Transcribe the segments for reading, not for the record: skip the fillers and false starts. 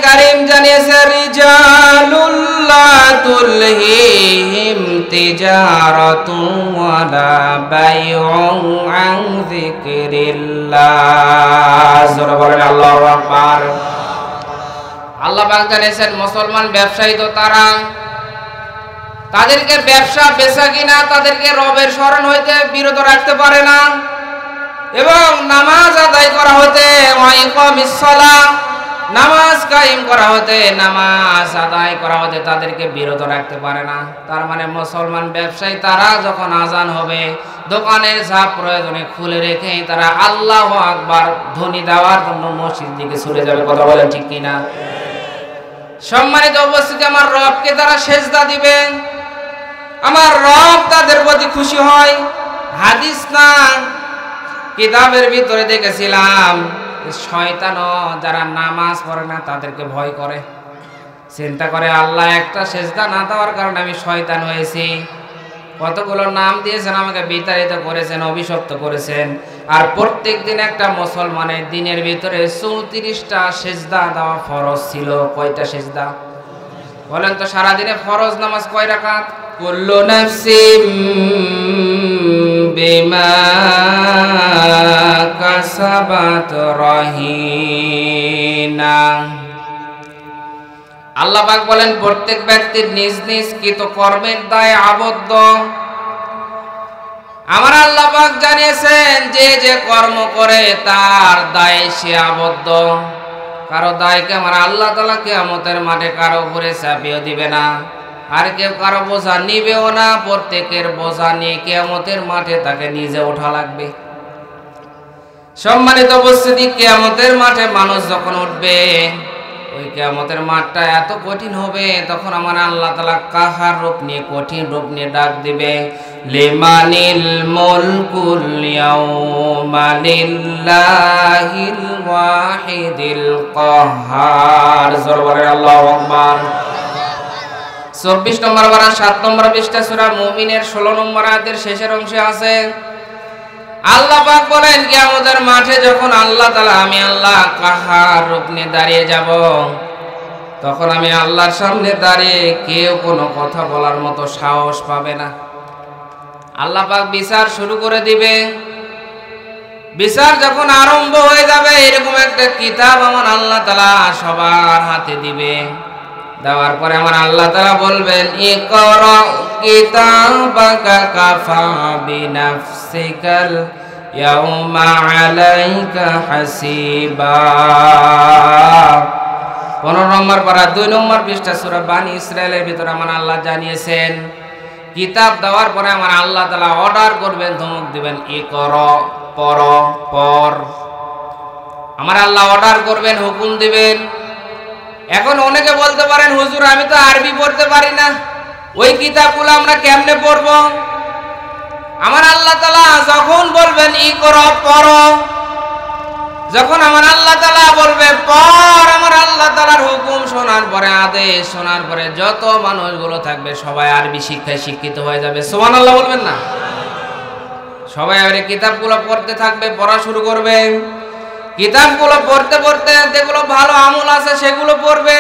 কারীম জানিয়েছে রিজালুল লা তুলহিহিম তিজারাতুন ওয়ালা বাইউন আন যিকরিল্লাহ। জোরে বলেন আল্লাহু আকবার। আল্লাহ পাক জানিয়েছেন মুসলমান ব্যবসায়ী তো তারা, তাদেরকে ব্যবসা বেচা কিনা তাদেরকে রবের স্মরণ হইতে বিরত রাখতে পারে না, এবং নামাজ আদায় করা হতে ওয়াইকামিস সালাহ, নামাজ কায়েম করা হতে নামাজ আদায় করা হতে তাদেরকে বিরত রাখতে পারে না। তার মানে মুসলমান ব্যবসায়ী তারা যখন আজান হবে দোকানের যা প্রয়োজনে খুলে রেখে তারা আল্লাহু আকবার ধ্বনি দেওয়ার জন্য মসজিদ দিকে ছুটে যাবে। কথা বলেন ঠিক কিনা? সম্মানিত উপস্থিতি, আমার রবকে তারা সেজদা দিবে, আমার রব তাদের প্রতি খুশি হয়। হাদিস না কিতাবের ভিতরে দেখেছিলাম শয়তানও যারা নামাজ পড়ে না তাদেরকে ভয় করে, চিন্তা করে আল্লাহ একটা সেজদা না দেওয়ার কারণে আমি শয়তান হয়েছি। কতগুলো নাম দিয়েছেন, আমাকে বিতাড়িত করেছেন, অভিশপ্ত করেছেন। আর প্রত্যেক দিন একটা মুসলমানের দিনের ভিতরে 34টা সেজদা দেওয়া ফরজ ছিল। কয়টা সেজদা বলেন তো? সারাদিনে ফরজ নামাজ কয় রাকাত? কুল্লু নাফসিম বিমা কাসাবাত রহিনা। আল্লাহ পাক বলেন প্রত্যেক ব্যক্তির নিজ নিজ কৃত কর্মের দায়ে আবদ্ধ। আমার আল্লাহ পাক জানিয়েছেন যে যে কর্ম করে তার দায়ে সে আবদ্ধ। কারো দায়কে আমার আল্লাহ তাআলা কিয়ামতের মাঠে কারো উপরে চাপিয়ে দিবে না, আর কেউ কারো বোঝা নিবেও না। প্রত্যেকের বোঝা নিয়ে কিয়ামতের মাঠে তাকে নিজে ওঠা লাগবে। সম্মানিত উপস্থিতি, কিয়ামতের মাঠে মানুষ যখন উঠবে, ওই কিয়ামতের মাঠটা এত কঠিন হবে, তখন আমার আল্লাহ তাআলা কাহার রূপ নিয়ে, কঠিন রূপ নিয়ে ডাক দিবে, লিমানিল মুলকুল ইয়াউমা লিল্লাহিল ওয়াহিদিল কাহ্হার। জোরে বলেন আল্লাহু আকবার। 24 নম্বর পারা 7 নম্বর পৃষ্ঠা সূরা মুমিনের 16 নম্বর আয়াতের শেষের অংশে আছে আল্লাহ পাক বলেন কিয়ামতের মাঠে যখন আল্লাহ তাআলা, আমি আল্লাহ কাহার রূপ নিয়ে দাঁড়িয়ে যাব, তখন আমি আল্লাহর সামনে দাঁড়িয়ে কেউ কোনো কথা বলার মতো সাহস পাবে না। আল্লাহ পাক বিচার শুরু করে দিবে। বিচার যখন আরম্ভ হয়ে যাবে, এরকম একটা কিতাব আমার আল্লাহ তাআলা সবার হাতে দিবে। দেওয়ার পরে আমার আল্লাহ তাআলা বলবেন, ইকরা কিতাবাকা কাফা বিনাফসিকাল ইয়াউমা আলাইকা হাসিবা। 15 নম্বর পারা 2 নম্বর পৃষ্ঠা সূরা বানি ইসরাইলের ভিতরে আমার আল্লাহ জানিয়েছেন, কিতাব দেওয়ার পরে আমার আল্লাহ তাআলা অর্ডার করবেন, ধমক দিবেন, ইকরা পড়। আমার আল্লাহ অর্ডার করবেন, হুকুম দিবেন। এখন অনেকে বলতে পারেন, হুজুর আমি তো আরবি পড়তে পারি না, ওই কিতাবগুলো আমরা কেমনে পড়ব? আমার আল্লাহ তাআলা যখন বলবেন ইকরা পড়ো, যখন আমার আল্লাহ তাআলা বলবে পড়, আমার আল্লাহ তাআলার হুকুম শোনার পরে, আদেশ শোনার পরে যত মানুষগুলো থাকবে সবাই আরবি শিক্ষায় শিক্ষিত হয়ে যাবে। সুবহানাল্লাহ বলবেন না? সবাই আর কিতাবগুলো পড়তে থাকবে, পড়া শুরু করবে। কিতাবগুলো পড়তে পড়তে যেগুলো ভালো আমল আছে সেগুলো পড়বে,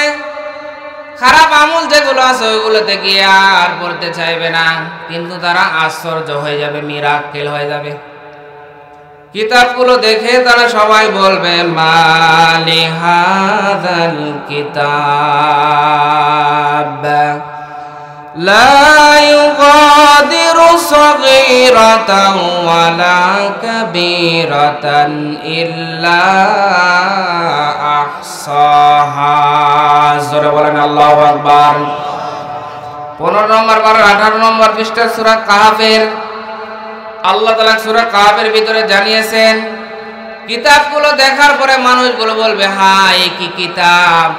খারাপ আমল যেগুলো আছে ওইগুলোতে গিয়ে আর পড়তে চাইবে না। কিন্তু তারা আশ্চর্য হয়ে যাবে, মিরাক্কেল হয়ে যাবে। কিতাবগুলো দেখে তারা সবাই বলবে, মালি হাযাল কিতাব লা ইউগাদিরু সাগীরাতান ওয়ালা কাবীরাতান ইল্লা আহসাহা। জোরে বলেন আল্লাহু আকবার। 15 নম্বর পারা 18 নম্বর পৃষ্ঠা সূরা কাহফের আল্লাহ তাআলা সূরা কাহফের ভিতরে জানিয়েছেন, কিতাবগুলো দেখার পরে মানুষগুলো বলবে, হ্যাঁ এই কি কিতাব?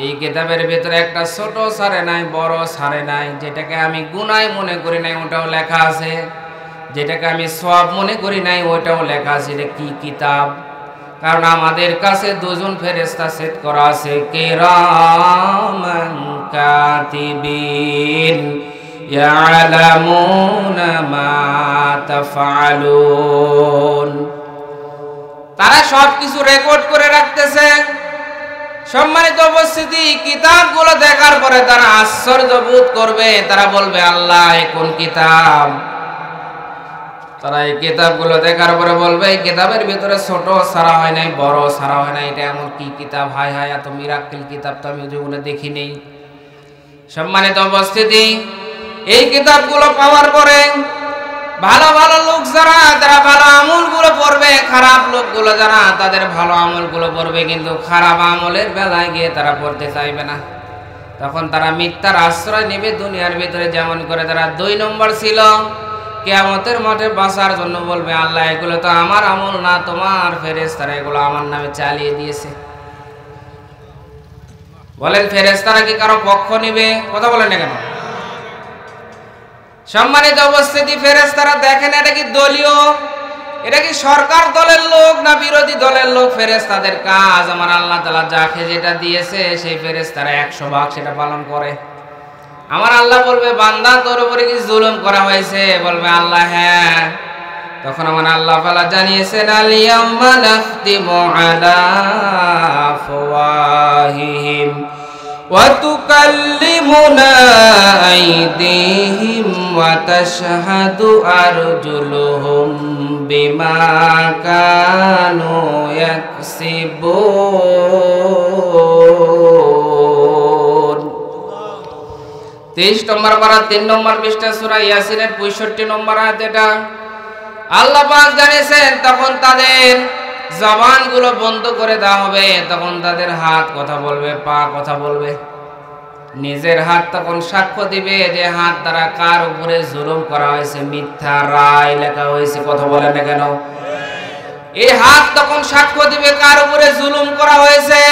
এই কিতাবের ভিতরে একটা ছোট সারে নাই, বড় সারে নাই। যেটাকে আমি গুনাহ মনে করি নাই ওটাও লেখা আছে, যেটাকে আমি সওয়াব মনে করি নাই ওটাও লেখা আছে। এটা কি কিতাব? কারণ আমাদের কাছে দুজন ফেরেশতা সেট করা আছে, কিরামান কাতিবিন ইয়ালামুনা মা তাফআলুন। তারা সবকিছু রেকর্ড করে রাখতেছে, সম্মানিত উপস্থিতি, কিতাবগুলো দেখার পরে তারা আশ্চর্য বোধ করবে, তারা বলবে আল্লাহ এ কোন কিতাব? তারা এই কিতাবগুলো দেখার পরে বলবে এই কিতাবের ভিতরে ছোট সারা হয় নাই, বড় সারা হয় নাই, এটা এমন কি কিতাব? হায় হায়, এত মিরাক্কেল কিতাব তো আমি জীবনে দেখিনি। সম্মানিত উপস্থিতি, এই কিতাবগুলো পাওয়ার পরে ভালো ভালো লোক যারা, তারা ভালো আমলগুলো পড়বে, খারাপ লোকগুলো যারা তাদের ভালো আমলগুলো পড়বে, কিন্তু খারাপ আমলের বেলায় গিয়ে তারা পড়তে চাইবে না। তখন তারা মিথ্যার আশ্রয় নেবে দুনিয়ার ভিতরে। যেমন করে তারা 2 নম্বর ছিল, কিয়ামতের মাঠে বাঁচার জন্য বলবে আল্লাহ এগুলো তো আমার আমল না, তোমার ফেরেশতারা এগুলো আমার নামে চালিয়ে দিয়েছে। বলেন ফেরেশতারা কি কারো পক্ষ নেবে? কথা বলেন না কেন? সম্মানিত উপস্থিতি, ফেরেশতারা দেখেন এটা কি দলীয়, এটা কি সরকার দলের লোক না বিরোধী দলের লোক? ফেরেশতাদের কাজ আমার আল্লাহ তাআলা যাকে যেটা দিয়েছে সেই ফেরেশতারা 100 ভাগ সেটা পালন করে। আমার আল্লাহ বলবে বান্দা তোর উপরে কি জুলুম করা হয়েছে? বলবে আল্লাহ হ্যাঁ। তখন আমার আল্লাহ তাআলা জানিয়েছেন আল-ইয়াউমা নাখতিমু আলা আফওয়াহিহিম ওয়া তুকাল্লিমুনা আইদিহিম ওয়া তাশহাদু আরজুলুহুম বিমা কানু ইয়াকসিবুন। 23 নম্বর পারা 3 নম্বর পৃষ্ঠা সূরা ইয়াসিনের 65 নম্বর আয়াত। এটা আল্লাহ পাক জানিয়েছেন তখন তাদের জবানগুলো বন্ধ করে দেওয়া হবে, তখন তাদের হাত কথা বলবে, পা কথা বলবে। নিজের হাত তখন সাক্ষ্য দিবে যে হাত দ্বারা কার উপরে জুলুম করা হয়েছে, মিথ্যা রায় লেখা হয়েছে। কথা বলে না কেন? এই হাত তখন সাক্ষ্য দিবে কার উপরে জুলুম করা হয়েছে,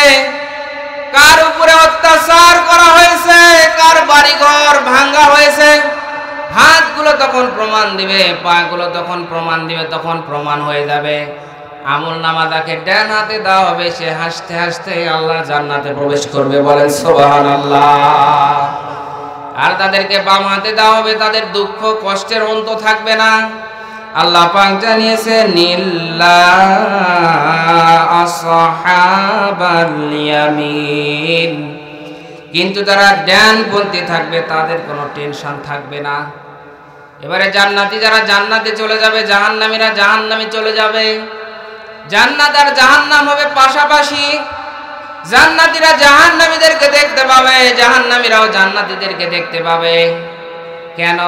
কার উপরে অত্যাচার করা হয়েছে, কার বাড়িঘর ভাঙা হয়েছে। হাতগুলো তখন প্রমাণ দিবে, পাগুলো তখন প্রমাণ দিবে। তখন প্রমাণ হয়ে যাবে। আমল নামা তাকে ডান হাতে দেওয়া হবে, সে হাসতে হাসতে আল্লাহর জান্নাতে প্রবেশ করবে। বলেন সুবহানাল্লাহ। আর তাদেরকে বাম হাতে দেওয়া হবে, তাদের দুঃখ কষ্টের অন্ত থাকবে না। আল্লাহ পাক জানিয়েছেন ইল্লা আসহাবাল ইয়ামিন, কিন্তু তারা ডানপন্থী থাকবে, তাদের কোনো টেনশন থাকবে না। এবারে জান্নাতি যারা জান্নাতে চলে যাবে, জাহান্নামীরা জাহান্নামে চলে যাবে। জান্নাত আর জাহান্নাম হবে পাশাপাশি। জান্নাতীরা জাহান্নামীদেরকে দেখতে পাবে, জাহান্নামীরাও জান্নাতীদেরকে দেখতে পাবে। কেন?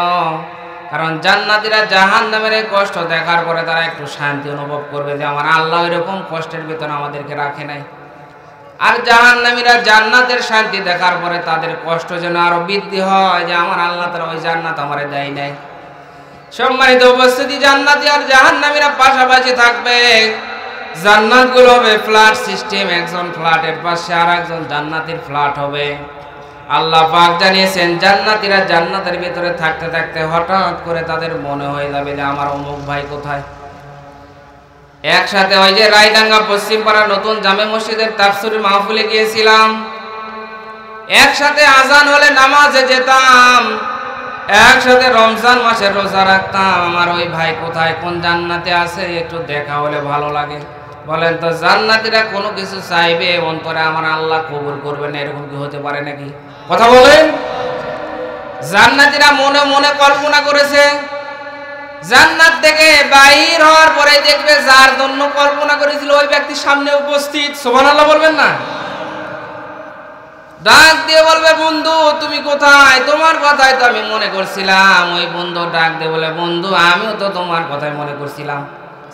কারণ জান্নাতীরা জাহান্নামের কষ্ট দেখার পরে তারা একটু শান্তি অনুভব করবে যে আমার আল্লাহ এরকম কষ্টের ভিতরে আমাদেরকে রাখে নাই। আর জাহান্নামীরা জান্নাতের শান্তি দেখার পরে তাদের কষ্ট যেন আরো বৃদ্ধি হয় যে আমার আল্লাহ তাআলা ওই জান্নাত আমারে দেয় নাই। সম্মানিত উপস্থিতি, জান্নাতি আর জাহান্নামীরা পাশাপাশি থাকবে। জান্নাতগুলো হবে ফ্ল্যাট সিস্টেম, একজন ফ্ল্যাটের পাশে আর একজন জান্নাতের ফ্ল্যাট হবে। আল্লাহ পাক জানিয়েছেন জান্নাতীরা জান্নাতের ভিতরে থাকতে থাকতে হঠাৎ করে তাদের মনে হয়ে যাবে যে আমার অমুক ভাই কোথায়। একসাথে ওই যে রায়ডাঙ্গা পশ্চিমপাড়া নতুন জামে মসজিদের তাফসীর মাহফিলে গিয়েছিলাম, একসাথে আজান হলে নামাজে যেতাম, একসাথে রমজান মাসে রোজা রাখতাম। আমার ওই ভাই কোথায়, কোন জান্নাতে আছে, একটু দেখা হলে ভালো লাগে। বলেন তো জান্নাতীরা কোনো কিছু চাইবে অন্তরে আমার আল্লাহ কবুল করবে না, এরকম কি হতে পারে নাকি? কথা বলেন। জান্নাতীরা মনে মনে কল্পনা করেছে, জান্নাত থেকে বাইর হওয়ার পরে দেখবে যার জন্য কল্পনা করেছিল ওই ব্যক্তি সামনে উপস্থিত। সুবহানাল্লাহ বলবেন না? ডাক দিয়ে বলবে বন্ধু তুমি কোথায়? তোমার কথাই তো আমি মনে করছিলাম। ওই বন্ধু ডাক দিয়ে বলে বন্ধু আমিও তো তোমার কথাই মনে করছিলাম।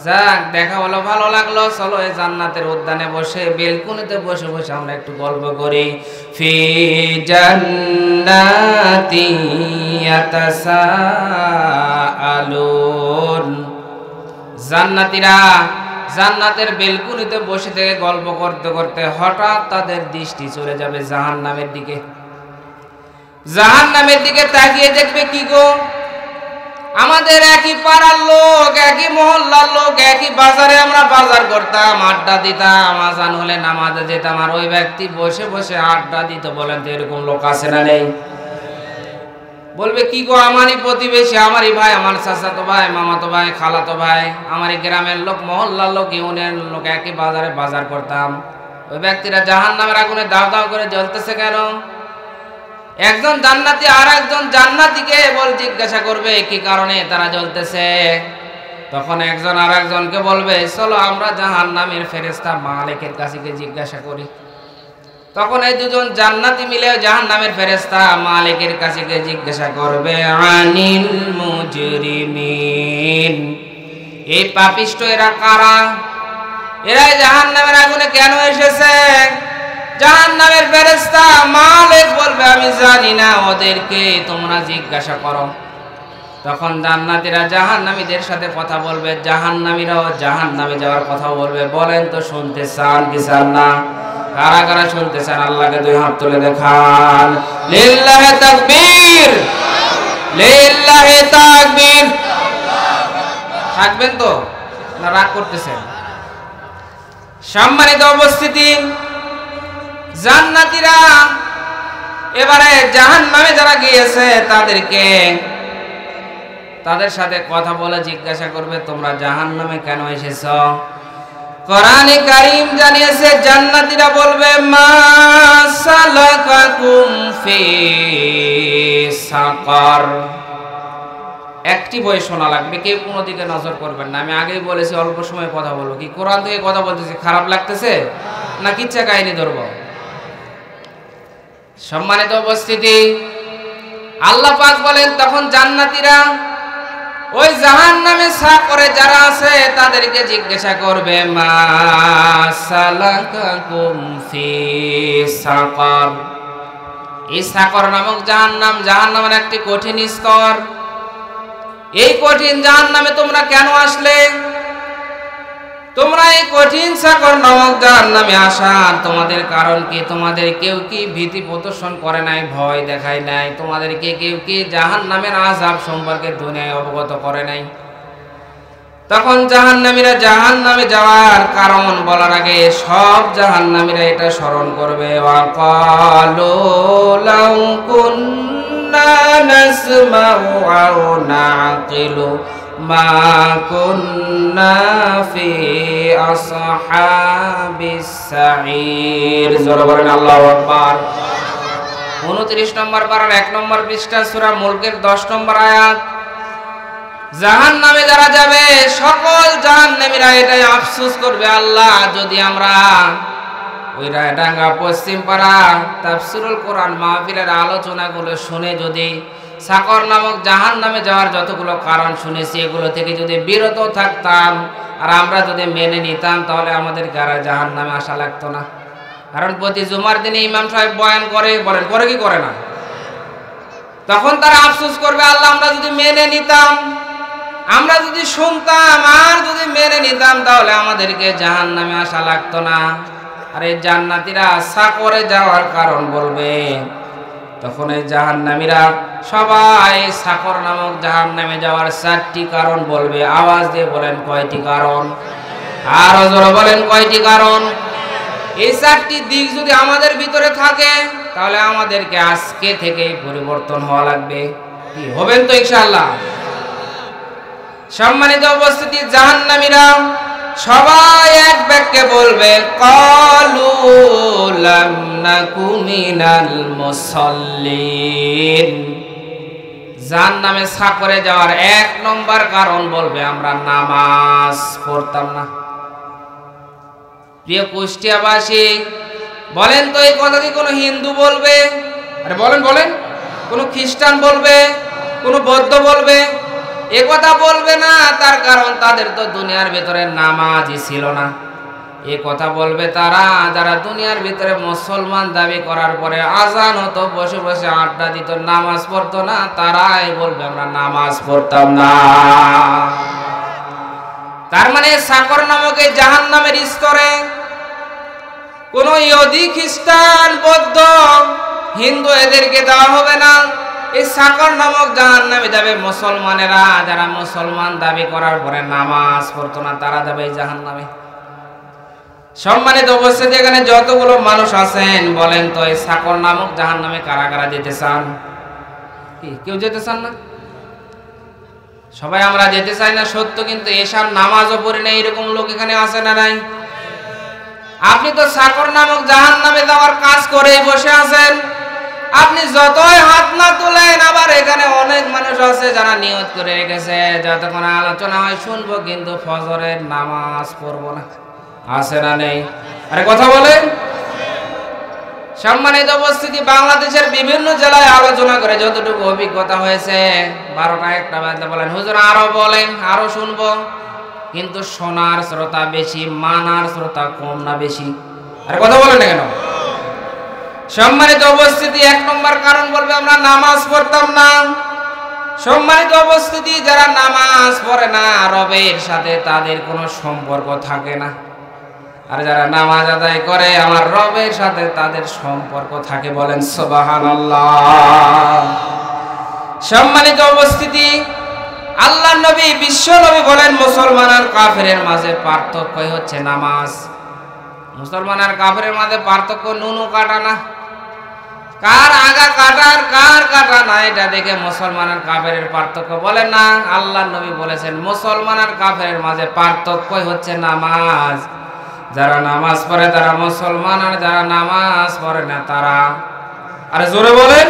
যাক দেখা হলো, ভালো লাগলো, চলো এই জান্নাতের উদ্যানে বসে বেলকুনিতে বসে বসে আমরা একটু গল্প করি। ফি জান্নাতি ইয়াতাসাআলুন। জান্নাতীরা জান্নাতের বেলকুনিতে বসে থেকে গল্প করতে করতে হঠাৎ তাদের দৃষ্টি চলে যাবে জাহান্নামের দিকে। জাহান্নামের দিকে তাকিয়ে দেখবে কি গো, আমাদের একই পাড়ার লোক, একই মহল্লার লোক, একই বাজারে আমরা বাজার করতাম, আড্ডা দিতাম, আজান হলে নামাজে যেতাম, আর ওই ব্যক্তি বসে বসে আড্ডা দিত। বলেন তো এরকম লোক আছে না নেই? বলবে কি গো, আমারই প্রতিবেশী, আমারই ভাই, আমার চাচাতো ভাই, মামাতো ভাই, খালাতো ভাই, আমারই গ্রামের লোক, মহল্লার লোক, ইউনিয়নের লোক, একই বাজারে বাজার করতাম, ওই ব্যক্তিরা জাহান্নামের আগুনে দাউ দাউ করে জ্বলতেছে কেন? একজন জান্নাতি আর একজন জান্নাতীকে জিজ্ঞাসা করবে কি কারণে তারা জ্বলতেছে। তখন একজন আর একজনকে বলবে, চলো আমরা জাহান্নামের ফেরেশতা মালিকের কাছে গিয়ে জিজ্ঞাসা করি। তখন এই দুজন জান্নাতি মিলে জাহান্নামের ফেরেশতা মালিকের কাছে গিয়ে জিজ্ঞাসা করবে, আনিল মুজরিমিন, এই পাপিষ্ঠ এরা কারা? এরা জাহান্নামের আগুনে কেন এসেছে? জাহান্নামের ফেরেশতা মালিক বলবে, আমি জানি না, ওদেরকে তোমরা জিজ্ঞাসা করো। তখন জান্নাতীরা জাহান্নামীদের সাথে কথা বলবে, জাহান্নামীরাও জাহান্নামে যাওয়ার কথা বলবে। বলেন তো শুনতে চান কি চান না? কারা কারা শুনতে চান আল্লাহকে দুই হাত তুলে দেখান। লিল্লাহি তাকবীর, লিল্লাহি তাকবীর। থাকবেন তো না রাগ করতেছেন? সম্মানিত উপস্থিতি, জান্নাতীরা এবারে জাহান্নামে যারা গিয়েছে তাদের সাথে কথা বলে জিজ্ঞাসা করবে, তোমরা জাহান্নামে কেন এসেছো? কোরআনে কারীম জানিয়েছে, জান্নাতীরা বলবে, মা সালাকাকুম ফি সাকার। একটি বই শোনা লাগবে, কেউ কোনো দিকে নজর করবেন না। আমি আগেই বলেছি অল্প সময় কথা বলবো। কি কোরআন থেকে কথা বলতেছি খারাপ লাগতেছে না কিচ্ছা কাহিনী ধরবো? সম্মানিত উপস্থিতি, আল্লাহ পাক বলেন, তখন জান্নাতীরা ওই জাহান্নামে সাকরে যারা আছে তাদেরকে জিজ্ঞাসা করবে, মা সালাকাকুম ফি সাকার। এই সাকর নামক জাহান্নামের একটি কঠিন স্তর। এই কঠিন জাহান্নামে তোমরা কেন আসলে? তোমরা এই কঠিন সাকর নামক জাহান্নামে আসার তোমাদের কারণ কি? তোমাদের কেউ কি ভীতি প্রদর্শন করে নাই, ভয় দেখায় নাই? তোমাদেরকে কেউ কি জাহান্নামের আযাব সম্পর্কে দুনিয়ায় অবগত করে নাই? তখন জাহান্নামীরা জাহান্নামে যাওয়ার কারণ বলার আগে সব জাহান্নামীরা এটা স্মরণ করবে, ওয়াকালু লাউ কুন্না নাসমাউ আও নাকিলু মা কুন্না ফি আসহাবিস সাঈর। জোরে বলেন আল্লাহু আকবার। 29 নম্বর পারার 1 নম্বর পৃষ্ঠা সূরা মুলকের 10 নম্বর আয়াত। জাহান্নামে যারা যাবে সকল জাহান্নামীরা এটাই আফসোস করবে, আল্লাহ যদি আমরা ওই রায়ডাঙ্গা পশ্চিম পাড়া তাফসীরুল কোরআন মাহফিলের আলোচনাগুলো শুনে যদি সাকর নামক জাহান্নামে যাওয়ার যতগুলো কারণ শুনেছি এগুলো থেকে যদি বিরত থাকতাম আর আমরা যদি মেনে নিতাম, তাহলে আমাদেরকে আর জাহান্নামে আসা লাগতো না। কারণ প্রতি জুমার দিনে ইমাম সাহেব বয়ান করে, বলেন করে কি করে না? তখন তারা আফসোস করবে, আল্লাহ আমরা যদি মেনে নিতাম, আমরা যদি শুনতাম আর যদি মেনে নিতাম, তাহলে আমাদেরকে জাহান্নামে আসা লাগতো না। আর এই জান্নাতীরা সাকরে যাওয়ার কারণ বলবে। তখন এই জাহান্নামীরা সবাই সাকর নামক জাহান্নামে যাওয়ার 4টি কারণ বলবে। আওয়াজ দিয়ে বলেন কয়টি কারণ? আরো জোরে বলেন কয়টি কারণ? এই 4টি দিক যদি আমাদের ভিতরে থাকে তাহলে আমাদেরকে আজকে থেকেই পরিবর্তন হওয়া লাগবে। কি হবেন তো ইনশাআল্লাহ? সম্মানিত উপস্থিতি, জাহান্নামীরা সবাই এক বাক্যে বলবে, ক্বালু লাম নাকু মিনাল মুসাল্লিন। জাহান্নামে সাকরে যাওয়ার 1 নম্বর কারণ বলবে, আমরা নামাজ পড়তাম না। প্রিয় কুষ্টিয়াবাসী, বলেন তো এই কথা কি কোনো হিন্দু বলবে? আরে বলেন বলেন, কোনো খ্রিস্টান বলবে? কোনো বৌদ্ধ বলবে? এ কথা বলবে না। তার কারণ তাদের তো দুনিয়ার ভিতরে নামাজই ছিল না। এ কথা বলবে তারা যারা দুনিয়ার ভিতরে মুসলমান দাবি করার পরে আজান হতো, বসে বসে আড্ডা দিত, নামাজ পড়তো না। তারাই বলবে আমরা নামাজ পড়তাম না। তার মানে সাকর নামক এই জাহান্নামের স্তরে কোন ইহুদি, খ্রিস্টান, বৌদ্ধ, হিন্দু এদেরকে দেওয়া হবে না। এই সাকর নামক জাহান্নামে যাবে মুসলমানেরা, যারা মুসলমান দাবি করার পরে নামাজ পড়তো না, তারা যাবে এই জাহান্নামে। সম্মানিত উপস্থিতি, এখানে যতগুলো মানুষ আছেন বলেন তো এই সাকর নামক জাহান্নামে কারা কারা যেতে চান? কি কেউ যেতে চান না? সবাই আমরা যেতে চাই না সত্য, কিন্তু এশার নামাজও পড়ি না এরকম লোক এখানে আছে না নাই? আপনি তো সাকর নামক জাহান্নামে যাওয়ার কাজ করেই বসে আছেন। আপনি যতই হাত না তোলেন, আবার এখানে অনেক মানুষ আছে যারা নিয়ত করে রেখেছে যতক্ষণ আলোচনা হয় শুনবো, কিন্তু ফজরের নামাজ পড়বো না। আছে না নেই? আরে কথা বলেন। সম্মানিত উপস্থিতি, বাংলাদেশের বিভিন্ন জেলায় আলোচনা করে যতটুকু অভিজ্ঞতা হয়েছে, 12টা 1টা বাজলে বলেন হুজুর আরো বলেন, আরো শুনবো, কিন্তু শোনার শ্রোতা বেশি, মানার শ্রোতা কম না বেশি? আরে কথা বলেন না কেন? সম্মানিত উপস্থিতি, 1 নম্বর কারণ বলবে আমরা নামাজ পড়তাম না। সম্মানিত উপস্থিতি, যারা নামাজ পড়ে না রবের সাথে তাদের কোনো সম্পর্ক থাকে না, আর যারা নামাজ আদায় করে আমার রবের সাথে তাদের সম্পর্ক থাকে। বলেন সুবহানাল্লাহ। সম্মানিত উপস্থিতি, আল্লাহ নবী, বিশ্ব নবী বলেন মুসলমান আর কাফেরের মাঝে পার্থক্যই হচ্ছে নামাজ। মুসলমান আর কাফেরের মাঝে পার্থক্য নুনু কাটা না, কার আগা কাটার কার কাটা না, এটা দেখে মুসলমান আর কাফেরের পার্থক্য বলেন না। আল্লাহ নবী বলেছেন মুসলমান আর কাফেরের মাঝে পার্থক্যই হচ্ছে নামাজ। যারা নামাজ পড়ে তারা মুসলমান, আর যারা নামাজ পড়ে না তারা, আরে জোরে বলেন।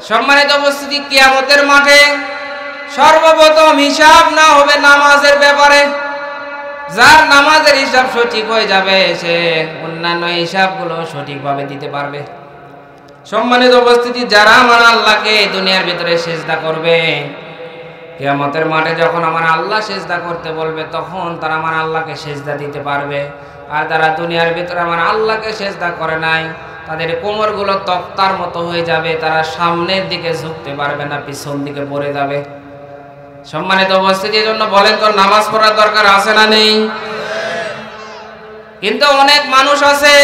সম্মানিত উপস্থিতি, কিয়ামতের মাঠে সর্বপ্রথম হিসাব না হবে নামাজের ব্যাপারে। যার নামাজের হিসাব সঠিক হয়ে যাবে সে অন্যান্য হিসাবগুলো সঠিকভাবে দিতে পারবে। সম্মানিত উপস্থিতি, যারা আমার আল্লাহকে দুনিয়ার ভিতরে সিজদা করবে, কিয়ামতের মাঠে যখন আমার আল্লাহ সিজদা করতে বলবে তখন তারা আমার আল্লাহকে সিজদা দিতে পারবে। আর যারা দুনিয়ার ভিতরে আমার আল্লাহকে সিজদা করে নাই, তাদের কোমরগুলো তক্তার মতো হয়ে যাবে, তারা সামনের দিকে ঝুঁকতে পারবে না, পিছন দিকে পড়ে যাবে। সম্মানিত উপস্থিতির জন্য বলেন তো নামাজ পড়ার দরকার আছে না নেই? কিন্তু অনেক মানুষ আছে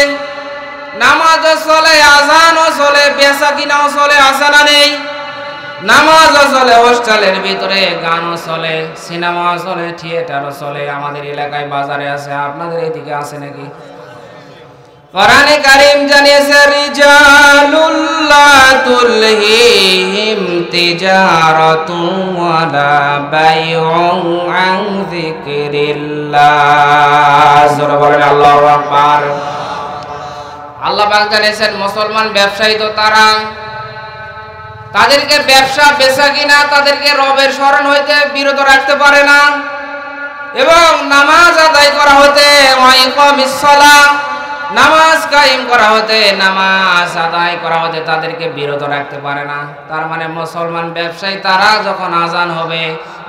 নামাজও চলে, আজানও চলে, বেচা কিনাও চলে, আছে না নেই? নামাজও চলে, হোস্টেলের ভিতরে গানও চলে, সিনেমাও চলে, থিয়েটারও চলে। আমাদের এলাকায় বাজারে আছে, আপনাদের এদিকে আছে নাকি? কোরআনে কারীম জানিয়েছে রিজালুল্লাহ তুলহিহিম তিজারাতু ওয়ালা বাইউন আন যিকরিল্লাহ। জোরে বলেন আল্লাহু আকবার। আল্লাহ পাক জানিয়েছেন মুসলমান ব্যবসায়ী তো তারা, তাদেরকে ব্যবসা বেচা কিনা তাদেরকে রবের স্মরণ হইতে বিরত রাখতে পারে না, এবং নামাজ আদায় করা হতে ওয়াইকামিস সালাহ, নামাজ কায়েম করা হতে, নামাজ আদায় করা হতে তাদেরকে বিরত রাখতে পারে না। তার মানে মুসলমান ব্যবসায়ী তারা যখন আজান হবে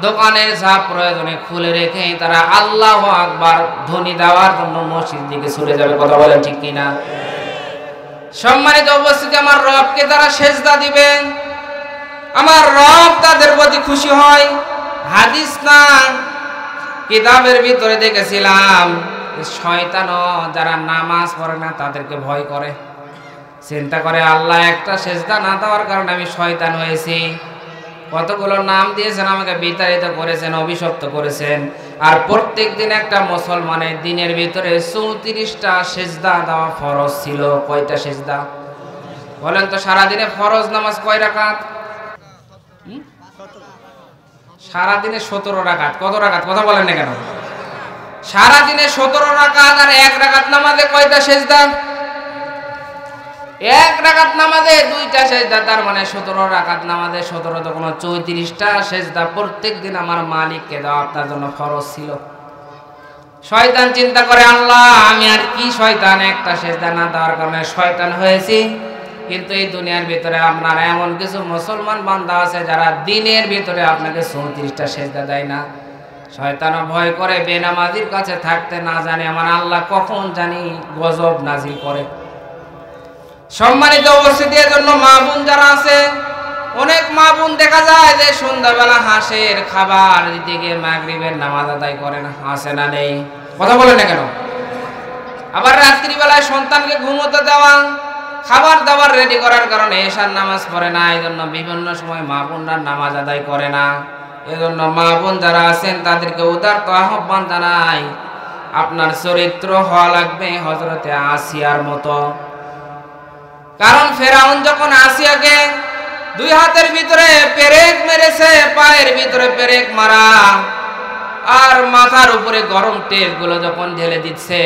দোকানের যা প্রয়োজনে খুলে রেখে তারা আল্লাহু আকবার ধ্বনি দেওয়ার জন্য মসজিদ দিকে ছুটে যাবে। কথা বলেন ঠিক কিনা? সম্মানিত উপস্থিতি, আমার রবকে তারা সেজদা দিবেন, আমার রব তাদের প্রতি খুশি হয়। হাদিস না কিতাবের ভিতরে দেখেছিলাম শয়তানও যারা নামাজ পড়ে না তাদেরকে ভয় করে, চিন্তা করে আল্লাহ একটা সেজদা না দেওয়ার কারণে আমি শয়তান হয়েছি। কতগুলো নাম দিয়েছেন, আমাকে বিতাড়িত করেছেন, অভিশপ্ত করেছেন। আর প্রত্যেক দিন একটা মুসলমানের দিনের ভিতরে 34টা সেজদা দেওয়া ফরজ ছিল। কয়টা সেজদা বলেন তো? সারাদিনে ফরজ নামাজ কয় রাকাত? সারাদিনে 17 রাকাত। কত রাকাত? কথা বলেন না কেন? সারাদিনে 17 রাকাত, আর 1 রাকাত নামাজে কয়টা সেজদা? 1 রাকাত নামাজে 2টা সেজদা, তার মানে 17 রাকাত নামাজে 17 তো কোনো 34টা সেজদা প্রত্যেক দিন আমার মালিককে দেওয়া আপনার জন্য ফরজ ছিল। শয়তান চিন্তা করে আল্লাহ আমি আর কি শয়তান, একটা সেজদা না দেওয়ার কারণে শয়তান হয়েছি। কিন্তু এই দুনিয়ার ভিতরে আপনার এমন কিছু মুসলমান বান্দা আছে যারা দিনের ভিতরে আপনাকে 34টা সেজদা দেয় না। শয়তানও ভয় করে বেনামাজির কাছে থাকতে, না জানে আমার আল্লাহ কখন জানি গজব নাজিল করে। সম্মানিত উপস্থিতির জন্য মা বোন যারা আছে, অনেক মা বোন দেখা যায় যে সন্ধ্যাবেলা হাঁসের খাবার দিতে গিয়ে মাগরিবের নামাজ আদায় করে না। আছে না নেই? কথা বলে না কেন? আবার রাত্রিবেলায় সন্তানকে ঘুমোতে দেওয়া, খাবার দাবার রেডি করার কারণে এশার নামাজ পড়ে না, এই জন্য বিভিন্ন সময় মা বোনরা নামাজ আদায় করে না। এজন্য মা বোন যারা আছেন তাদেরকে উদারত আহ্বান জানাই, আপনার চরিত্র হওয়া লাগবে হযরতে আসিয়ার মতো। কারণ ফেরাউন যখন আসিয়াকে 2 হাতের ভিতরে পেরেক মেরেছে, পায়ের ভিতরে পেরেক মারা, আর মাথার উপরে গরম তেলগুলো যখন ঢেলে দিচ্ছে,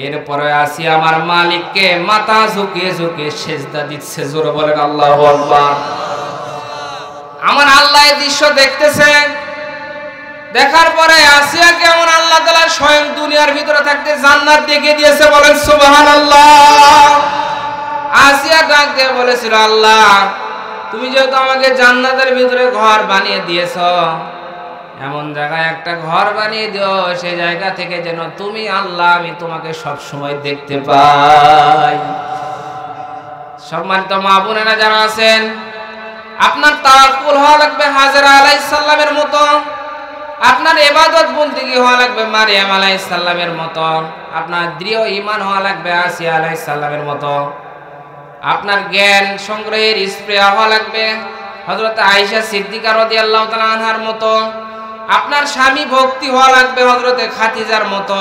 এরপরে আসিয়া আমার মালিককে মাথা ঝুঁকিয়ে ঝুঁকিয়ে সেজদা দিচ্ছে। জোরে বলেন আল্লাহু আকবার। আমার আল্লাহ এই দৃশ্য দেখতেছে। দেখার পরে আসিয়াকে আমার আল্লাহ তাআলা স্বয়ং দুনিয়ার ভিতরে থাকতে জান্নাত দেখিয়ে দিয়েছে। বলেন সুবহানাল্লাহ। আসিয়া ডাক দিয়ে বলেছিল, আল্লাহ তুমি যেহেতু আমাকে জান্নাতের ভিতরে ঘর বানিয়ে দিয়েছো, এমন জায়গায় একটা ঘর বানিয়ে দিও সেই জায়গা থেকে যেন তুমি আল্লাহ আমি তোমাকে সব সময় দেখতে পাই। সম্মানিত মা বোনেরা যারা আছেন, আপনার তাওয়াক্কুল হওয়া লাগবে হাজেরা আলাইহিস সালামের মতো, আপনার ইবাদত বন্দেগী হওয়া লাগবে মারিয়াম আলাইহিস সালামের মতো, আপনার দৃঢ় ঈমান হওয়া লাগবে আসিয়া আলাইহিস সালামের মতো, আপনার জ্ঞান সংগ্রহের স্প্রে হওয়া লাগবে হযরত আয়েশা সিদ্দিকা রাদিয়াল্লাহু তাআলা আনহার মতো, আপনার স্বামী ভক্তি হওয়া লাগবে হযরতে খাদিজার মতো।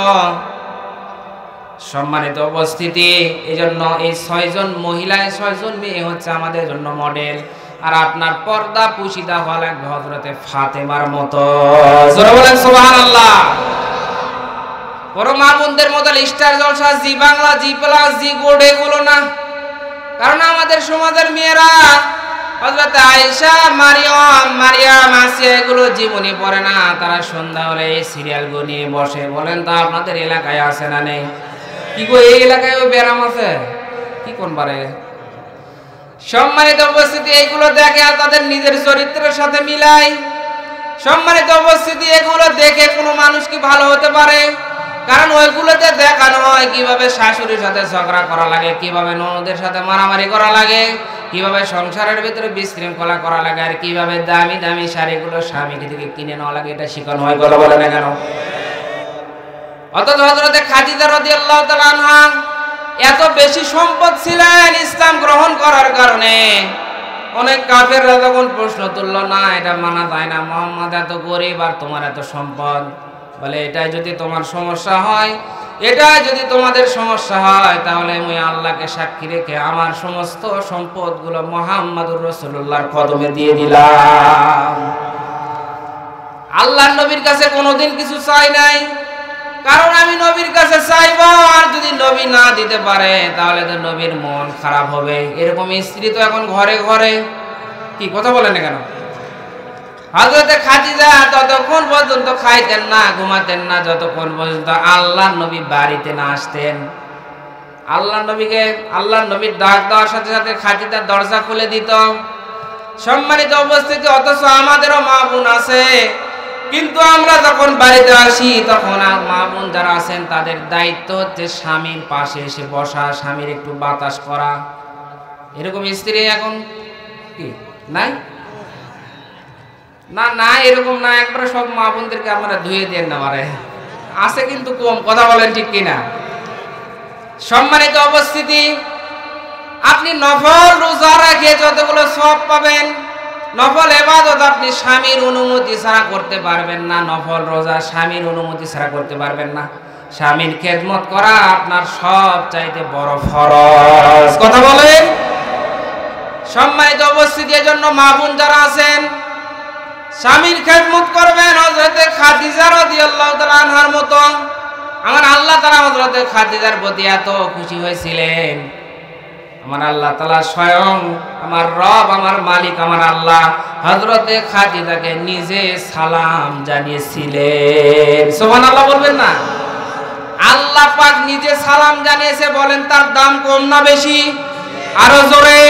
সম্মানিত উপস্থিতি, এজন্য এই 6 জন মহিলা 6 জন মেয়ে হচ্ছে আমাদের জন্য মডেল। আর আপনার পর্দা পুশিদা হওয়া লাগবে হযরতে ফাতেমার মতো। জোরে বলেন সুবহানাল্লাহ। বড় মা বোনদের মতো স্টার জলসা, জি বাংলা, জি প্লাস, জি গোল্ড এগুলো না। কারণ আমাদের সমাজের মেয়েরা হযরত আয়েশা, মারিয়াম, আসিয়া এগুলো জীবনী পড়ে না। তারা সন্ধ্যা হলে এই সিরিয়ালগুলো নিয়ে বসে। বলেন তো আপনাদের এলাকায় আছে না নেই? কি গো, এই এলাকায় ওই ব্যারাম আছে কি কোন বারে? সম্মানিত উপস্থিতি, এইগুলো দেখে আর তাদের নিজের চরিত্রের সাথে মিলাই। সম্মানিত উপস্থিতি, এগুলো দেখে কোনো মানুষ কি ভালো হতে পারে? কারণ ওইগুলোতে দেখানো হয় কিভাবে শাশুড়ির সাথে ঝগড়া করা লাগে, কিভাবে ননদের সাথে মারামারি করা লাগে, কিভাবে সংসারের ভিতরে বিশৃঙ্খলা করা লাগে, আর কিভাবে দামি দামি শাড়িগুলো স্বামী থেকে কিনে নেওয়া লাগে। এটা শিখানো হয়, কথা বলে না কেন? অথচ হযরতে খাদিজা রাদিয়াল্লাহু তাআলা আনহা এত বেশি সম্পদ ছিলেন, ইসলাম গ্রহণ করার কারণে অনেক কাফেররা যখন প্রশ্ন তুলল, না এটা মানা যায় না, মুহাম্মদ এত গরিব আর তোমার এত সম্পদ, বলে এটাই যদি তোমার সমস্যা হয়, এটাই যদি তোমাদের সমস্যা হয়, তাহলে আমি আল্লাহকে সাক্ষী রেখে আমার সমস্ত সম্পদগুলো মুহাম্মদুর রাসূলুল্লাহর কদমে দিয়ে দিলাম। আল্লাহর নবীর কাছে কোনোদিন কিছু চাই নাই, কারণ আমি নবীর কাছে চাইব, আর যদি নবী না দিতে পারে তাহলে তো নবীর মন খারাপ হবে। এরকম স্ত্রী তো এখন ঘরে ঘরে, কি কথা বলেন না কেন? হযরতে খাদিজা ততক্ষণ পর্যন্ত খাইতেন না, ঘুমাতেন না, যতক্ষণ পর্যন্ত আল্লাহর নবী বাড়িতে না আসতেন। আল্লাহর নবীর ডাক দেওয়ার সাথে সাথে খাদিজা দরজা খুলে দিত। সম্মানিত উপস্থিতি, অথচ আমাদেরও মা বোন আছে, কিন্তু আমরা যখন বাড়িতে আসি তখন মা বোন যারা আছেন তাদের দায়িত্ব হচ্ছে স্বামীর পাশে এসে বসা, স্বামীর একটু বাতাস করা। এরকম স্ত্রী এখন কি নাই? না না, এরকম না, একবারে সব মা বোনদেরকে আপনারা ধুয়ে দেন না, মারে আছে কিন্তু কম, কথা বলেন ঠিক কিনা? সম্মানিত উপস্থিতি, আপনি নফল রোজা রেখে যতগুলো সওয়াব পাবেন, নফল ইবাদত আপনি স্বামীর অনুমতি ছাড়া করতে পারবেন না। নফল রোজা স্বামীর অনুমতি ছাড়া করতে পারবেন না। স্বামীর খেদমত করা আপনার সব চাইতে বড় ফরজ, কথা বলেন। সম্মানিত উপস্থিতি, এজন্য মা বোন যারা আছেন স্বামীর খেদমত করবেন হযরতে খাদিজা রাদিয়াল্লাহু তাআলা আনহার মতো। আমার আল্লাহ তাআলা হযরতে খাদিজার প্রতি এত খুশি হয়েছিলেন, আমার আল্লাহ তাআলা স্বয়ং আমার রব, আমার মালিক, আমার আল্লাহ হযরতে খাদিজাকে নিজে সালাম জানিয়েছিলেন। সুবহানাল্লাহ বলবেন না? আল্লাহ পাক নিজে সালাম জানিয়েছে, বলেন তার দাম কম না বেশি? আরো জোরে।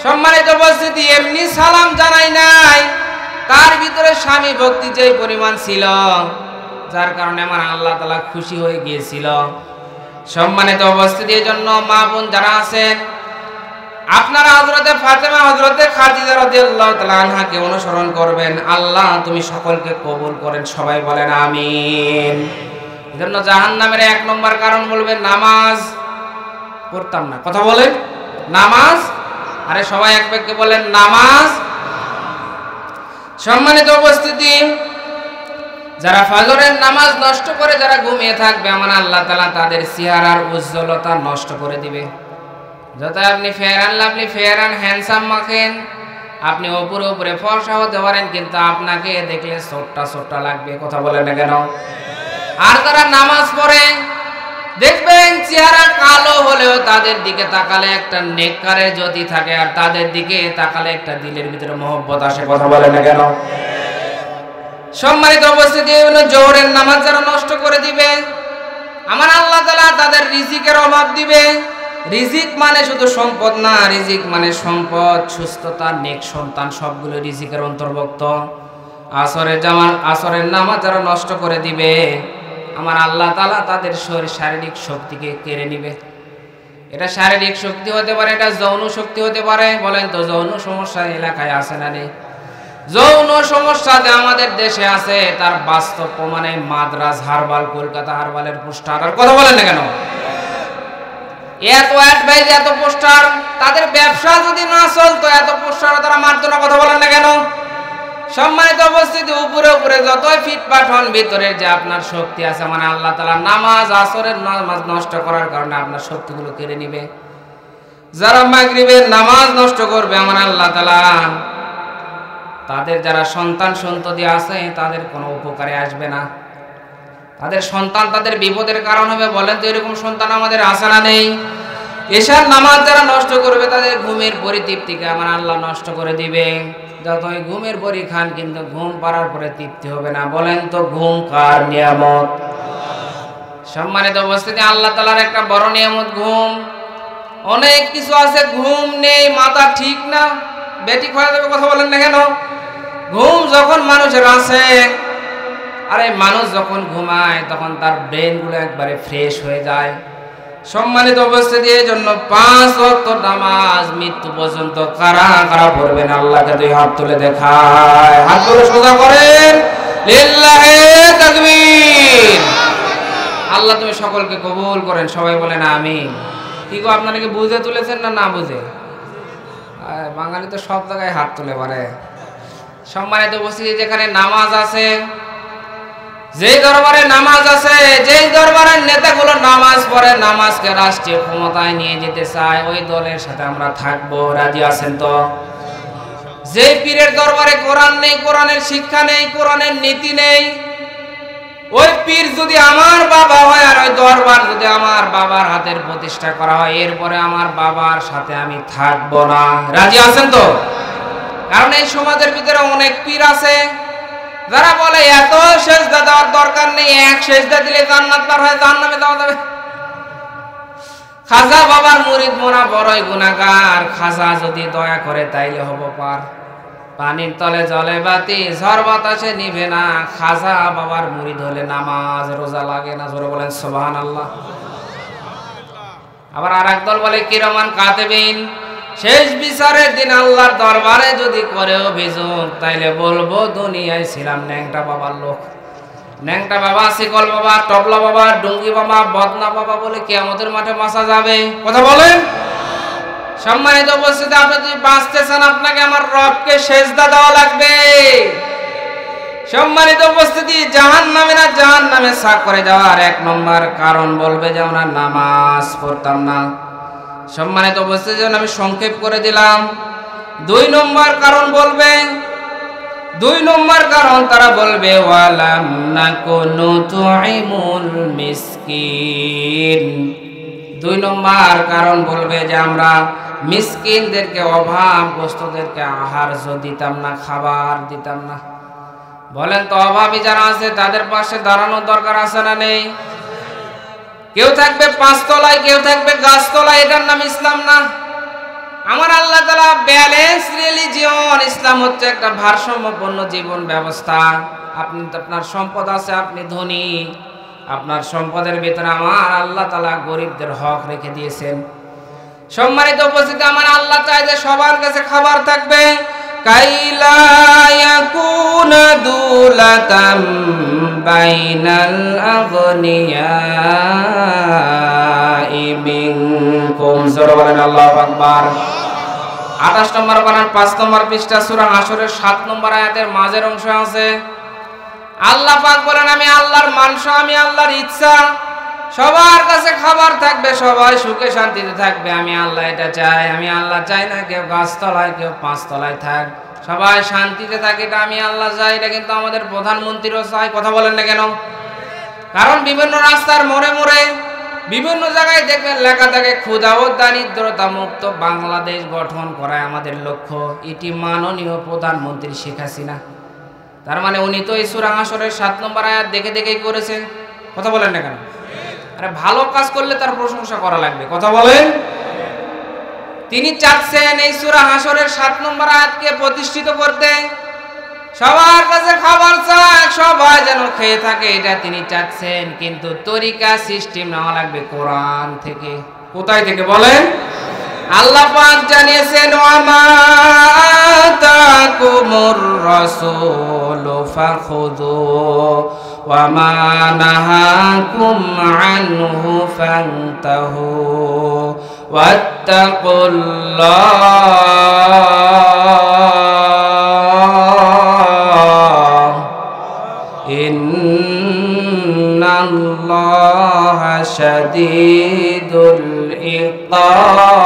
সম্মানিত উপস্থিতি, এমনি সালাম জানাই নাই, তার ভিতরে স্বামী ভক্তি যে পরিমাণ ছিল, যার কারণে আমার আল্লাহ তাআলা খুশি হয়ে গিয়েছিল। সম্মানিত উপস্থিতি, এজন্য মা বোন যারা আছেন আপনারা হযরতে ফাতেমা, হযরতে খাদিজা রাদিয়াল্লাহু তাআলা আনহাকে অনুসরণ করবেন। আল্লাহ তুমি সকলকে কবুল করেন, সবাই বলেন আমিন। এজন্য জাহান্নামের 1 নম্বর কারণ বলবেন নামাজ পড়তাম না, কথা বলেন নামাজ। আরে সবাই এক বাক্যে বলেন নামাজ। সম্মানিত উপস্থিতি, যারা ফজরের নামাজ নষ্ট করে যারা ঘুমিয়ে থাকবে, আমার আল্লাহ তাআলা তাদের চেহারার উজ্জ্বলতা নষ্ট করে দিবে। যত আপনি Fair and Lovely, Fair and Handsome মাখেন, আপনি উপরে উপরে ফর্সা হতে পারেন, কিন্তু আপনাকে দেখলে ছোট্টা ছোট্টা লাগবে। কথা বলেন না কেন? আর যারা নামাজ পড়ে দেখবেন চেহারা কালো হলেও তাদের দিকে তাকালে একটা নেককারের জ্যোতি থাকে, আর তাদের দিকে তাকালে একটা দিলের ভিতরে মহব্বত আসে। কথা বলেন না কেন? সম্মানিত উপস্থিতি, জোহরের নামাজ যারা নষ্ট করে দিবে, আমার আল্লাহ তাআলা তাদের রিজিকের অভাব দিবে। রিজিক মানে শুধু সম্পদ না, রিজিক মানে সম্পদ, সুস্থতা, নেক সন্তান, সবগুলো রিজিকের অন্তর্ভুক্ত। আসরের নামাজ যারা নষ্ট করে দিবে, আমার আল্লাহ তাআলা তাদের শারীরিক শক্তিকে কেড়ে নিবে। এটা শারীরিক শক্তি হতে পারে, এটা যৌন শক্তি হতে পারে। বলেন তো, যৌন সমস্যা এলাকায় আছে না নেই? যৌন সমস্যাতে আমাদের দেশে আছে, তার বাস্তব প্রমাণে মাদ্রাজ হারবাল, কলকাতা হারবালের পোস্টার। আর কথা বলেন না কেন? এত অ্যাডভাইস, এত পোস্টার, তাদের ব্যবসা যদি না চলতো এত পোস্টার তারা মারতো না। কথা বলেন না কেন? সম্মানিত উপস্থিতি, উপরে উপরে যতই ফিটফাট হন, ভিতরে যে আপনার শক্তি আছে, মানে আল্লাহ তাআলা নামাজ, আসরের নামাজ নষ্ট করার কারণে আপনার শক্তিগুলো কেড়ে নিবে। যারা মাগরিবের নামাজ নষ্ট করবে, আমার আল্লাহ তাআলা তাদের যারা সন্তান সন্ততি আছে তাদের কোনো উপকারে আসবে না। তাদের সন্তান তাদের বিপদের কারণ হবে। বলেন তো, এরকম সন্তান আমাদের আছে না নেই? এশার নামাজ যারা নষ্ট করবে, তাদের ঘুমের পরিতৃপ্তিকে আমার আল্লাহ নষ্ট করে দিবে। যতই ঘুমের পরি খান, কিন্তু ঘুম পাড়ার পরে তৃপ্তি হবে না। বলেন তো, ঘুম কার নিয়ামত? সম্মানিত উপস্থিতি, আল্লাহ তাআলার একটা বড় নিয়ামত ঘুম। অনেক কিছু আছে, ঘুম নেই, মাথা ঠিক না, বেঠিক হয়ে যাবে। কথা বলেন না কেন? ঘুম যখন মানুষের আছে, আরে মানুষ যখন ঘুমায় তখন তার ব্রেনগুলো একবারে ফ্রেশ হয়ে যায়। সম্মানিত উপস্থিতি, এই জন্য 5 ওয়াক্ত নামাজ মৃত্যু পর্যন্ত কারা কারা পড়বেন, আল্লাহকে দুই হাত তুলে দেখায়। হাত তুলে সোজা করেন, লিল্লাহি তাকবীর। আল্লাহ তুমি সকলকে কবুল করেন। সবাই বলেন আমিন। কি গো, আপনারা কি বুঝে তুলেছেন না না বুঝে? বাঙালি তো সব জায়গায় হাত তুলে পারে। সম্মানিত উপস্থিতি, যেখানে নামাজ আছে, যেই দরবারে নামাজ আছে, যেই দরবারের নেতাগুলো নামাজ পড়ে, নামাজকে রাষ্ট্রীয় ক্ষমতায় নিয়ে যেতে চায়, ওই দলের সাথে আমরা থাকবো। রাজি আছেন তো? যেই পীরের দরবারে কোরআন নেই, কোরআনের শিক্ষা নেই, কোরআনের নীতি নেই, ওই পীর যদি আমার বাবা হয়, আর ওই দরবার যদি আমার বাবার হাতের প্রতিষ্ঠা করা হয়, এরপরে আমার বাবার সাথে আমি থাকবো না। রাজি আছেন তো? কারণ এই সমাজের ভিতরে অনেক পীর আছে যারা বলে এত সেজদা দেওয়ার দরকার নেই, এক সেজদা দিলে জান্নাত পার হয়ে জাহান্নামে যাওয়া যাবে। খাজা বাবার মুরিদ মোরা বড়ই গুনাহগার, খাজা যদি দয়া করে তাইলে হব পার। পানির তলে জলে বাতি, ঝড় বাতাসে নিভে না, খাজা বাবার মুরিদ হলে নামাজ রোজা লাগে না। জোরে বলেন সুবহানাল্লাহ। আবার আর একদল বলে কিরামান কাতিবিন, শেষ বিচারের দিন আল্লাহর দরবারে যদি করে অভিযোগ, তাইলে বলবো দুনিয়ায় ছিলাম ন্যাংটা বাবার লোক। ন্যাংটা বাবা, শিকল বাবা, টবলা বাবা, ডুঙ্গি বাবা, বদনা বাবা বলে কিয়ামতের মাঠে বাঁচা যাবে। কথা বলেন। সম্মানিত উপস্থিতি, আপনি যদি বাঁচতে চান, আপনাকে আমার রবকে সেজদা দেওয়া লাগবে। সম্মানিত উপস্থিতি, জাহান্নামীরা জাহান্নামে ছাক করে যাওয়ার 1 নম্বর কারণ বলবে যে আমরা নামাজ পড়তাম না। সম্মানিত উপস্থিতি, আমি সংক্ষেপ করে দিলাম। 2 নম্বর কারণ বলবে, 2 নম্বর কারণ তারা বলবে ওয়ালাম নাকুনু তুইমুল মিসকিন। 2 নম্বর কারণ বলবে যে আমরা মিসকিনদেরকে, অভাবগ্রস্তদেরকে আহার্য দিতাম না, খাবার দিতাম না। বলেন তো, অভাবী যারা আছে তাদের পাশে দাঁড়ানোর দরকার আছে না নেই? কেউ থাকবে 5 তলায়, কেউ থাকবে গাছতলায়, এটার নাম ইসলাম না। আমার আল্লাহ তাআলা ব্যালেন্স রিলিজিয়ন। ইসলাম হচ্ছে একটা ভারসাম্যপূর্ণ জীবন ব্যবস্থা। আপনার সম্পদ আছে, আপনি ধনী, আপনার সম্পদের ভিতরে আমার আল্লাহ তাআলা গরিবদের হক রেখে দিয়েছেন। সম্মানিত উপস্থিতি, আমার আল্লাহ চায় যে সবার কাছে খাবার থাকবে। কাইলা ইয়াকুনা দুলাতাম বাইনাল আগনিয়াই মিনকুম। জোরে বলেন আল্লাহু আকবার। 28 নম্বর পারার 5 নম্বর পৃষ্ঠা, সূরা হাশরের 7 নম্বর আয়াতের মাঝের অংশ আছে। আল্লাহ পাক বলেন, আমি আল্লাহর মানসা, আমি আল্লাহর ইচ্ছা, সবার কাছে খাবার থাকবে, সবাই সুখে শান্তিতে থাকবে। আমি আল্লাহ এটা চাই। আমি আল্লাহ চাই না কেউ গাছতলায় কেউ পাঁচতলায় থাক, সবাই শান্তিতে থাকে, এটা আমি আল্লাহ চাই। এটা কিন্তু আমাদের প্রধানমন্ত্রীও চাই। কথা বলেন না কেন? কারণ বিভিন্ন রাস্তার মোড়ে মোড়ে বিভিন্ন জায়গায় দেখবেন লেখা থাকে ক্ষুধা ও দারিদ্রতা মুক্ত বাংলাদেশ গঠন করায় আমাদের লক্ষ্য। এটি মাননীয় প্রধানমন্ত্রী শেখ হাসিনা। তার মানে উনি তো এই সূরা হাশরের 7 নম্বর আয়াত দেখে দেখেই করেছেন। কথা বলেন না কেন? আরে ভালো কাজ করলে তার প্রশংসা করা লাগবে। কথা বলেন। তিনি চাচ্ছেন এই সূরা হাশরের 7 নম্বর আয়াতকে প্রতিষ্ঠিত করতে। সবার কাছে খাবার চাক, সবাই যেন খেয়ে থাকে, এটা তিনি চাচ্ছেন। কিন্তু তরিকা সিস্টেম নেওয়া লাগবে কোরআন থেকে। কোথায় থেকে বলেন? আল্লাহ পাক জানিয়েছেন ওয়ামা আতাকুমুর রাসূলু ফাখুযু ওয়ামা নাহাকুম আনহু ফান্তাহু ওয়াত্তাকুল্লাহ ইন্নাল্লাহা শাদীদুল ইকাব।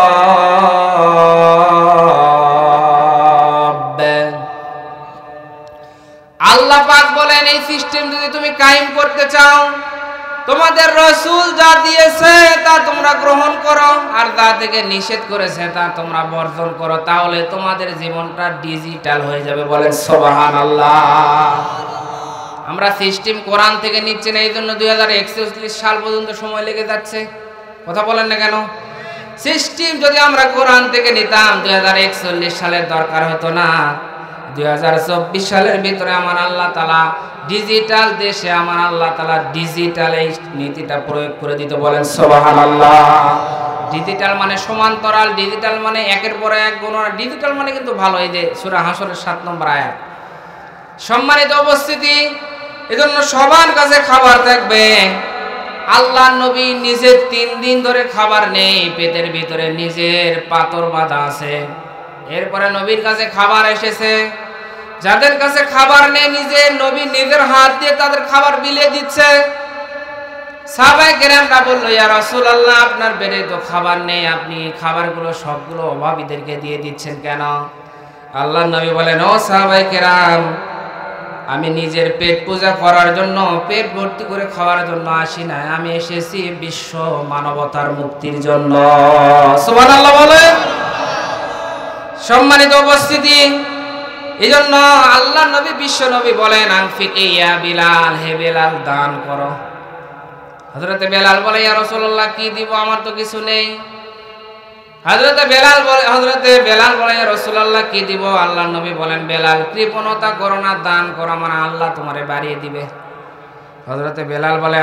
আল্লাহ পাক বলেন এই সিস্টেম যদি তুমি কায়েম করতে চাও, তোমাদের রাসূল যা দিয়েছে তা তোমরা গ্রহণ করো, আর যা থেকে নিষেধ করেছে তা তোমরা বর্জন করো, তাহলে তোমাদের জীবনটা ডিজিটাল হয়ে যাবে। বলেন সুবহানাল্লাহ। আমরা সিস্টেম কোরআন থেকে নিচ্ছি না, এই জন্য 2041 সাল পর্যন্ত সময় লেগে যাচ্ছে। কথা বলেন না কেন? সিস্টেম যদি আমরা কোরআন থেকে নিতাম 2041 সালের দরকার হতো না। 2024 সালের ভিতরে আমার আল্লাহ তাআলা ডিজিটাল দেশে আমার আল্লাহ তাআলা ডিজিটাল এই নীতিটা প্রয়োগ করে দিতে। বলেন সুবহানাল্লাহ। ডিজিটাল মানে সমান্তরাল, ডিজিটাল মানে একের পর এক গণনা, ডিজিটাল মানে কিন্তু ভালো। এই যে সূরা হাশরের 7 নম্বর আয়াত। সম্মানিত উপস্থিতি, এজন্য সবার কাছে খাবার থাকবে। আল্লাহ নবী নিজে 3 দিন ধরে খাবার নেই, পেটের ভিতরে নিজের পাথর বাঁধা আছে। এরপরে নবীর কাছে খাবার এসেছে। যাদের কাছে খাবার নেই, নবী নিজের হাত দিয়ে তাদের খাবার বিলিয়ে দিচ্ছে। সাহাবায়ে কেরামরা বলল, ইয়া রাসূলুল্লাহ, আপনার পেটে তো খাবার নেই, আপনি খাবারগুলো সবগুলো অভাবীদেরকে দিয়ে দিচ্ছেন কেন? আল্লাহর নবী বলেন, ও সাহাবায়ে কেরাম, আমি নিজের পেট পূজা করার জন্য, পেট ভর্তি করে খাওয়ার জন্য আসি না, আমি এসেছি বিশ্ব মানবতার মুক্তির জন্য। সুবহানাল্লাহ বলেন। সম্মানিত উপস্থিতি, এইজন্য আল্লাহ নবী বিশ্ব নবী বলেন, আনফিক ইয়া বিলাল, হে বেলাল দান করো। হযরতে বেলাল বলে, ইয়া রাসূলুল্লাহ, কি দিব? আমার তো কিছু নেই। হযরতে বেলাল বলে, ইয়া রাসূলুল্লাহ, কি দিব? আল্লাহর নবী বলেন, বেলাল, কৃপণতা করো না, দান করো, মানে আল্লাহ তোমারে বাড়িয়ে দিবে। হযরতে বেলাল বলে,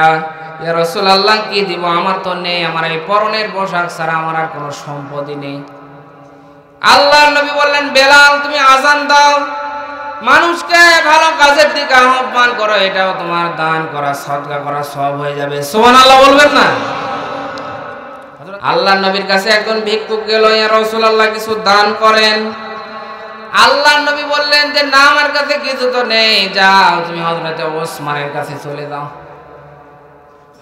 ইয়া রাসূলুল্লাহ, কি দিব? আমার তো নেই, আমার এই পরনের পোশাক ছাড়া আমার আর কোনো সম্পত্তি নেই। আল্লাহর নবী বললেন, বেলাল, তুমি আযান দাও, মানুষকে ভালো কাজের দিকে আহ্বান করো, এটাও তোমার দান করা, সদকা করা সব হয়ে যাবে। সুবহানাল্লাহ বলবেন না? আল্লাহর নবীর কাছে একজন ভিক্ষুক গেল, ইয়া রাসূলুল্লাহ, কিছু দান করেন। আল্লাহর নবী বললেন যে, না, আমার কাছে কিছু তো নেই, যাও তুমি হযরতে ওসমানের কাছে চলে যাও।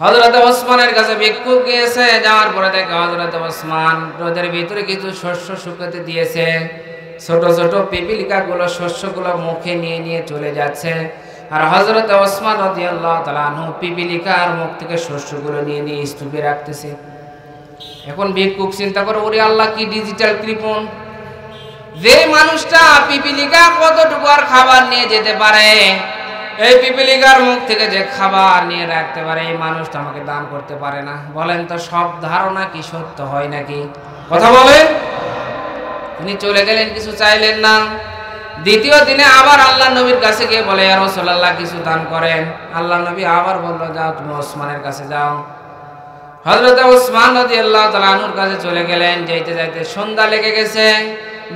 হযরতে ওসমানের কাছে ভিক্ষুক গিয়েছে। যাওয়ার পরে দেখে হযরতে ওসমান রোদের ভিতরে কিছু শস্য শুকাতে দিয়েছে। ছোট ছোট পিপিলিকাগুলো শস্যগুলো মুখে নিয়ে নিয়ে চলে যাচ্ছে। আর হযরতে ওসমান রাদিয়াল্লাহু তাআলা আনহু পিপিলিকার মুখ থেকে শস্যগুলো নিয়ে নিয়ে স্তূপে রাখতেছে। এখন ভিক্ষুক চিন্তা করে, ওরে আল্লাহ, কি ডিজিটাল কৃপণ! যে মানুষটা পিপিলিকা কতটুকু আর খাবার নিয়ে যেতে পারে, এই পিপিলিকার মুখ থেকে যে খাবার নিয়ে রাখতে পারে, এই মানুষটা আমাকে দান করতে পারে না। বলেন তো, সব ধারণা কি সত্য হয় নাকি? কথা বলেন। তিনি চলে গেলেন, কিছু চাইলেন না। দ্বিতীয় দিনে আবার আল্লাহ নবীর কাছে গিয়ে বলে, ইয়া রাসূলুল্লাহ, কিছু দান করেন। আল্লাহ নবী আবার বলল, যাও তুমি ওসমানের কাছে যাও। হযরতে ওসমান রাদিয়াল্লাহু তাআলা আনহুর কাছে চলে গেলেন। যাইতে যাইতে সন্ধ্যা লেগে গেছে।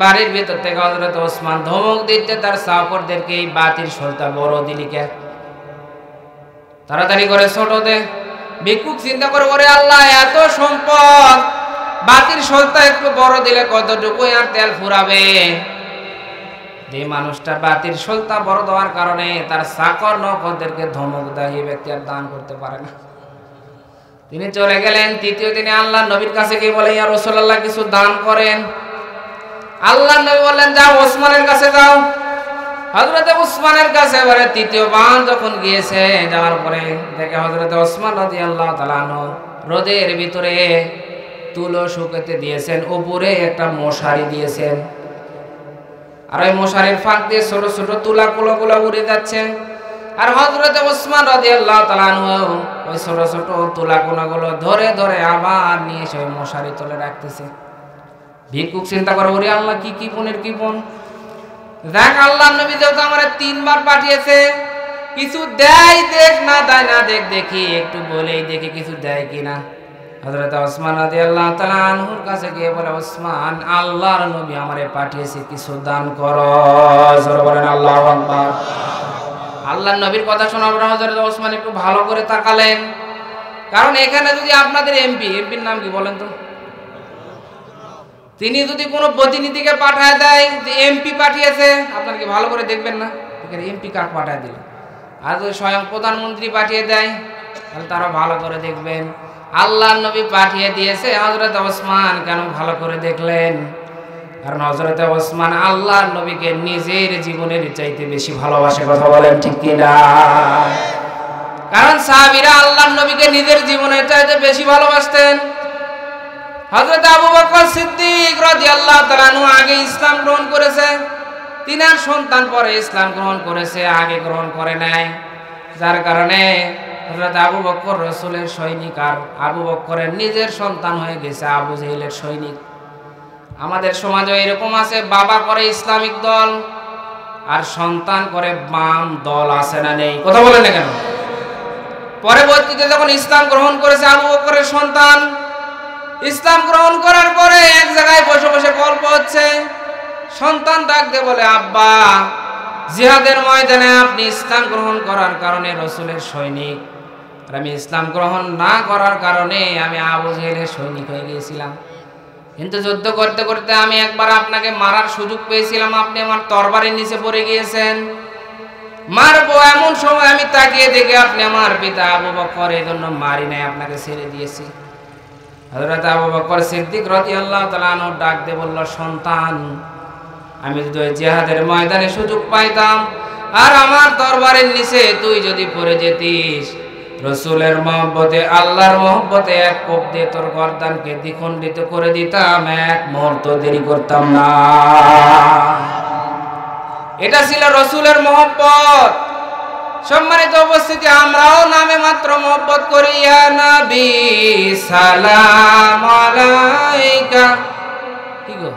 বাড়ির ভিতর থেকে হযরতে ওসমান ধমক দিতে তার চাকরদেরকে, এই বাতির সলতা বড় দিলি কে? তাড়াতাড়ি করে ছোট দে। ভিক্ষুক চিন্তা করে, ওরে আল্লাহ, এত সম্পদ, বাতির সলতা একটু বড় দিলে কতটুকু আর তেল ফুরাবে? যে মানুষটা বাতির সলতা বড় দেওয়ার কারণে তার চাকর নৌকরদেরকে ধমক দেয়, এই ব্যক্তি আর দান করতে পারে না। তিনি চলে গেলেন। তৃতীয় দিনে আল্লাহ নবীর কাছে গিয়ে বলে, ইয়া রাসূলুল্লাহ, কিছু দান করেন। আল্লাহ নবী বললেন, যাও ওসমানের কাছে যাও। হযরত ওসমানের কাছে এবারে তৃতীয়বার যখন গিয়েছে, যাওয়ার পরে দেখে হযরত ওসমান রাদিয়াল্লাহু তাআলা আনহু রোদের ভিতরে তুলো শুকাতে দিয়েছেন, উপরে একটা মশারি দিয়েছেন, আর ওই মশারির ফাঁক দিয়ে ছোট ছোট তুলা কুলোগুলো উড়ে যাচ্ছে। আর হযরত ওসমান রাদিয়াল্লাহু তাআলা আনহু ওই ছোট ছোট তুলা কুলোগুলো ধরে ধরে আবার নিয়ে এসে ওই মশারি তলে রাখতেছে। ভিক্ষুক চিন্তা করে, ওরে আল্লাহ, কি কি পনের কি পন, দেখ আল্লাহ নবী যেহেতু আমার 3 বার পাঠিয়েছে, কিছু দেয় দেখ, না দেয় না দেখ, দেখি একটু বলেই দেখি কিছু দেয় কিনা। হযরত ওসমান রাদিয়াল্লাহু তাআলা আনহুর কাছে গিয়ে বলে, ওসমান, আল্লাহর নবী আমারে পাঠিয়েছে, কিছু দান করো। জোরে বলেন আল্লাহু আকবার। আল্লাহর নবীর কথা শোনার পর হযরত ওসমান একটু ভালো করে তাকালেন, কারণ এখানে যদি আপনাদের এমপির নাম কি বলেন তো, তিনি যদি কোনো প্রতিনিধিকে পাঠায় দেয় যে এমপি পাঠিয়েছে, আপনারা কি ভালো করে দেখবেন না এখানে এমপি কাক পাঠায় দিল? আর যদি স্বয়ং প্রধানমন্ত্রী পাঠিয়ে দেয়, তাহলে তারা ভালো করে দেখবেন। আল্লাহর নবী পাঠিয়ে দিয়েছে, হযরত ওসমান কেন ভালো করে দেখলেন? কারণ হযরত ওসমান আল্লাহর নবীকে নিজের জীবনের চাইতে বেশি ভালোবাসে। কথা বলেন ঠিক কিনা? কারণ সাহাবীরা আল্লাহর নবীকে নিজের জীবনের চাইতে বেশি ভালোবাসতেন। হযরত আবু বকর সিদ্দিক রাদিয়াল্লাহু তাআলা আনহু আগে ইসলাম গ্রহণ করেছে, তিনার সন্তান পরে ইসলাম গ্রহণ করেছে, আগে গ্রহণ করে নাই। যার কারণে হযরত আবু বকর রাসূলের সৈনিক, আর আবু বকরের নিজের সন্তান হয়ে গেছে আবু জেহেলের সৈনিক। আমাদের সমাজে এরকম আছে, বাবা করে ইসলামিক দল আর সন্তান করে বাম দল, আছে না নেই? কথা বলেন না কেন? পরবর্তীতে যখন ইসলাম গ্রহণ করেছে আবু বকরের সন্তান, ইসলাম গ্রহণ করার পরে এক জায়গায় বসে বসে গল্প হচ্ছে, সন্তান ডাক দিয়ে বলে, আব্বা, জিহাদের ময়দানে আপনি ইসলাম গ্রহণ করার কারণে রাসূলের সৈনিক, আর আমি ইসলাম গ্রহণ না করার কারণে আমি আবু জেহেলের সৈনিক হয়ে গিয়েছিলাম। কিন্তু যুদ্ধ করতে করতে আমি একবার আপনাকে মারার সুযোগ পেয়েছিলাম, আপনি আমার তরবারির নিচে পড়ে গিয়েছেন, মারবো এমন সময় আমি তাকিয়ে দেখে আপনি আমার পিতা আবু বকর, এই জন্য মারি নাই, আপনাকে ছেড়ে দিয়েছি। হযরত আবু বকর সিদ্দিক রাদিয়াল্লাহু তাআলা আনহু ডাক দিয়ে বলল, সন্তান, আমি যদি জিহাদের ময়দানে সুযোগ পাইতাম আর আমার দরবারের নিচে তুই যদি পড়ে যেতিস, রাসূলের মহব্বতে, আল্লাহর মহব্বতে এক কোপ দিয়ে তোর গর্দানকে দ্বিখণ্ডিত করে দিতাম, এক মুহূর্ত দেরি করতাম না। এটা ছিল রাসূলের মহব্বত। সম্মানিত উপস্থিতি, আমরাও নামে মাত্র মহব্বত করি, ইয়া নবী সালাম আলাইকা। কি গো,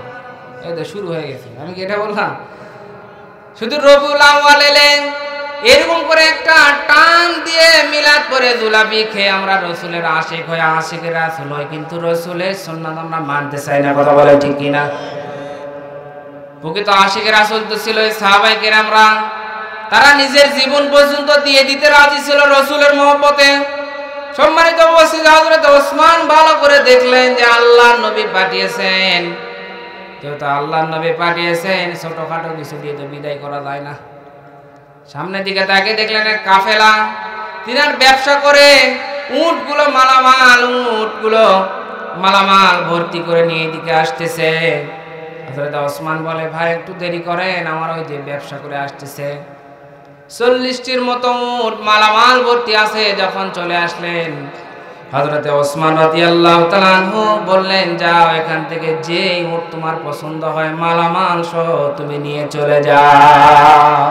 এই তো শুরু হয়ে গেছে, আমি কি এটা বললাম? শুধু রবিউল আউয়াল এলে এরকম করে একটা টান দিয়ে মিলাদ পরে জুলাপি খেয়ে আমরা রাসূলের আশিক হয়ে আশিকের রাসূল হই, কিন্তু রাসূলের সুন্নাত আমরা মানতে চাই না। কথা বলে ঠিক কিনা? প্রকৃত আশিকের রাসূল তো ছিল সাহাবায়ে কেরামরা, তারা নিজের জীবন পর্যন্ত দিয়ে দিতে রাজি ছিল রাসূলের মহব্বতে। সম্মানিত উপস্থিতি, হযরত ওসমান ভালো করে দেখলেন যে আল্লাহর নবী পাঠিয়েছেন, যেহেতু আল্লাহর নবী পাঠিয়েছেন, ছোটখাটো কিছু দিয়ে তো বিদায় করা যায় না। সামনের দিকে তাকে দেখলেন এক কাফেলা, তিনার ব্যবসা করে উটগুলো মালামাল ভর্তি করে নিয়ে এদিকে আসতেছে। হযরত ওসমান বলে, ভাই একটু দেরি করেন, আমার ওই যে ব্যবসা করে আসতেছে 40টির মতো উট মালামাল ভর্তি আছে। যখন চলে আসলেন, হযরত ওসমান রাদিয়াল্লাহু তাআলা আনহু বললেন, যাও এখান থেকে যে উট তোমার পছন্দ হয় মালামাল সহ তুমি নিয়ে চলে যাও।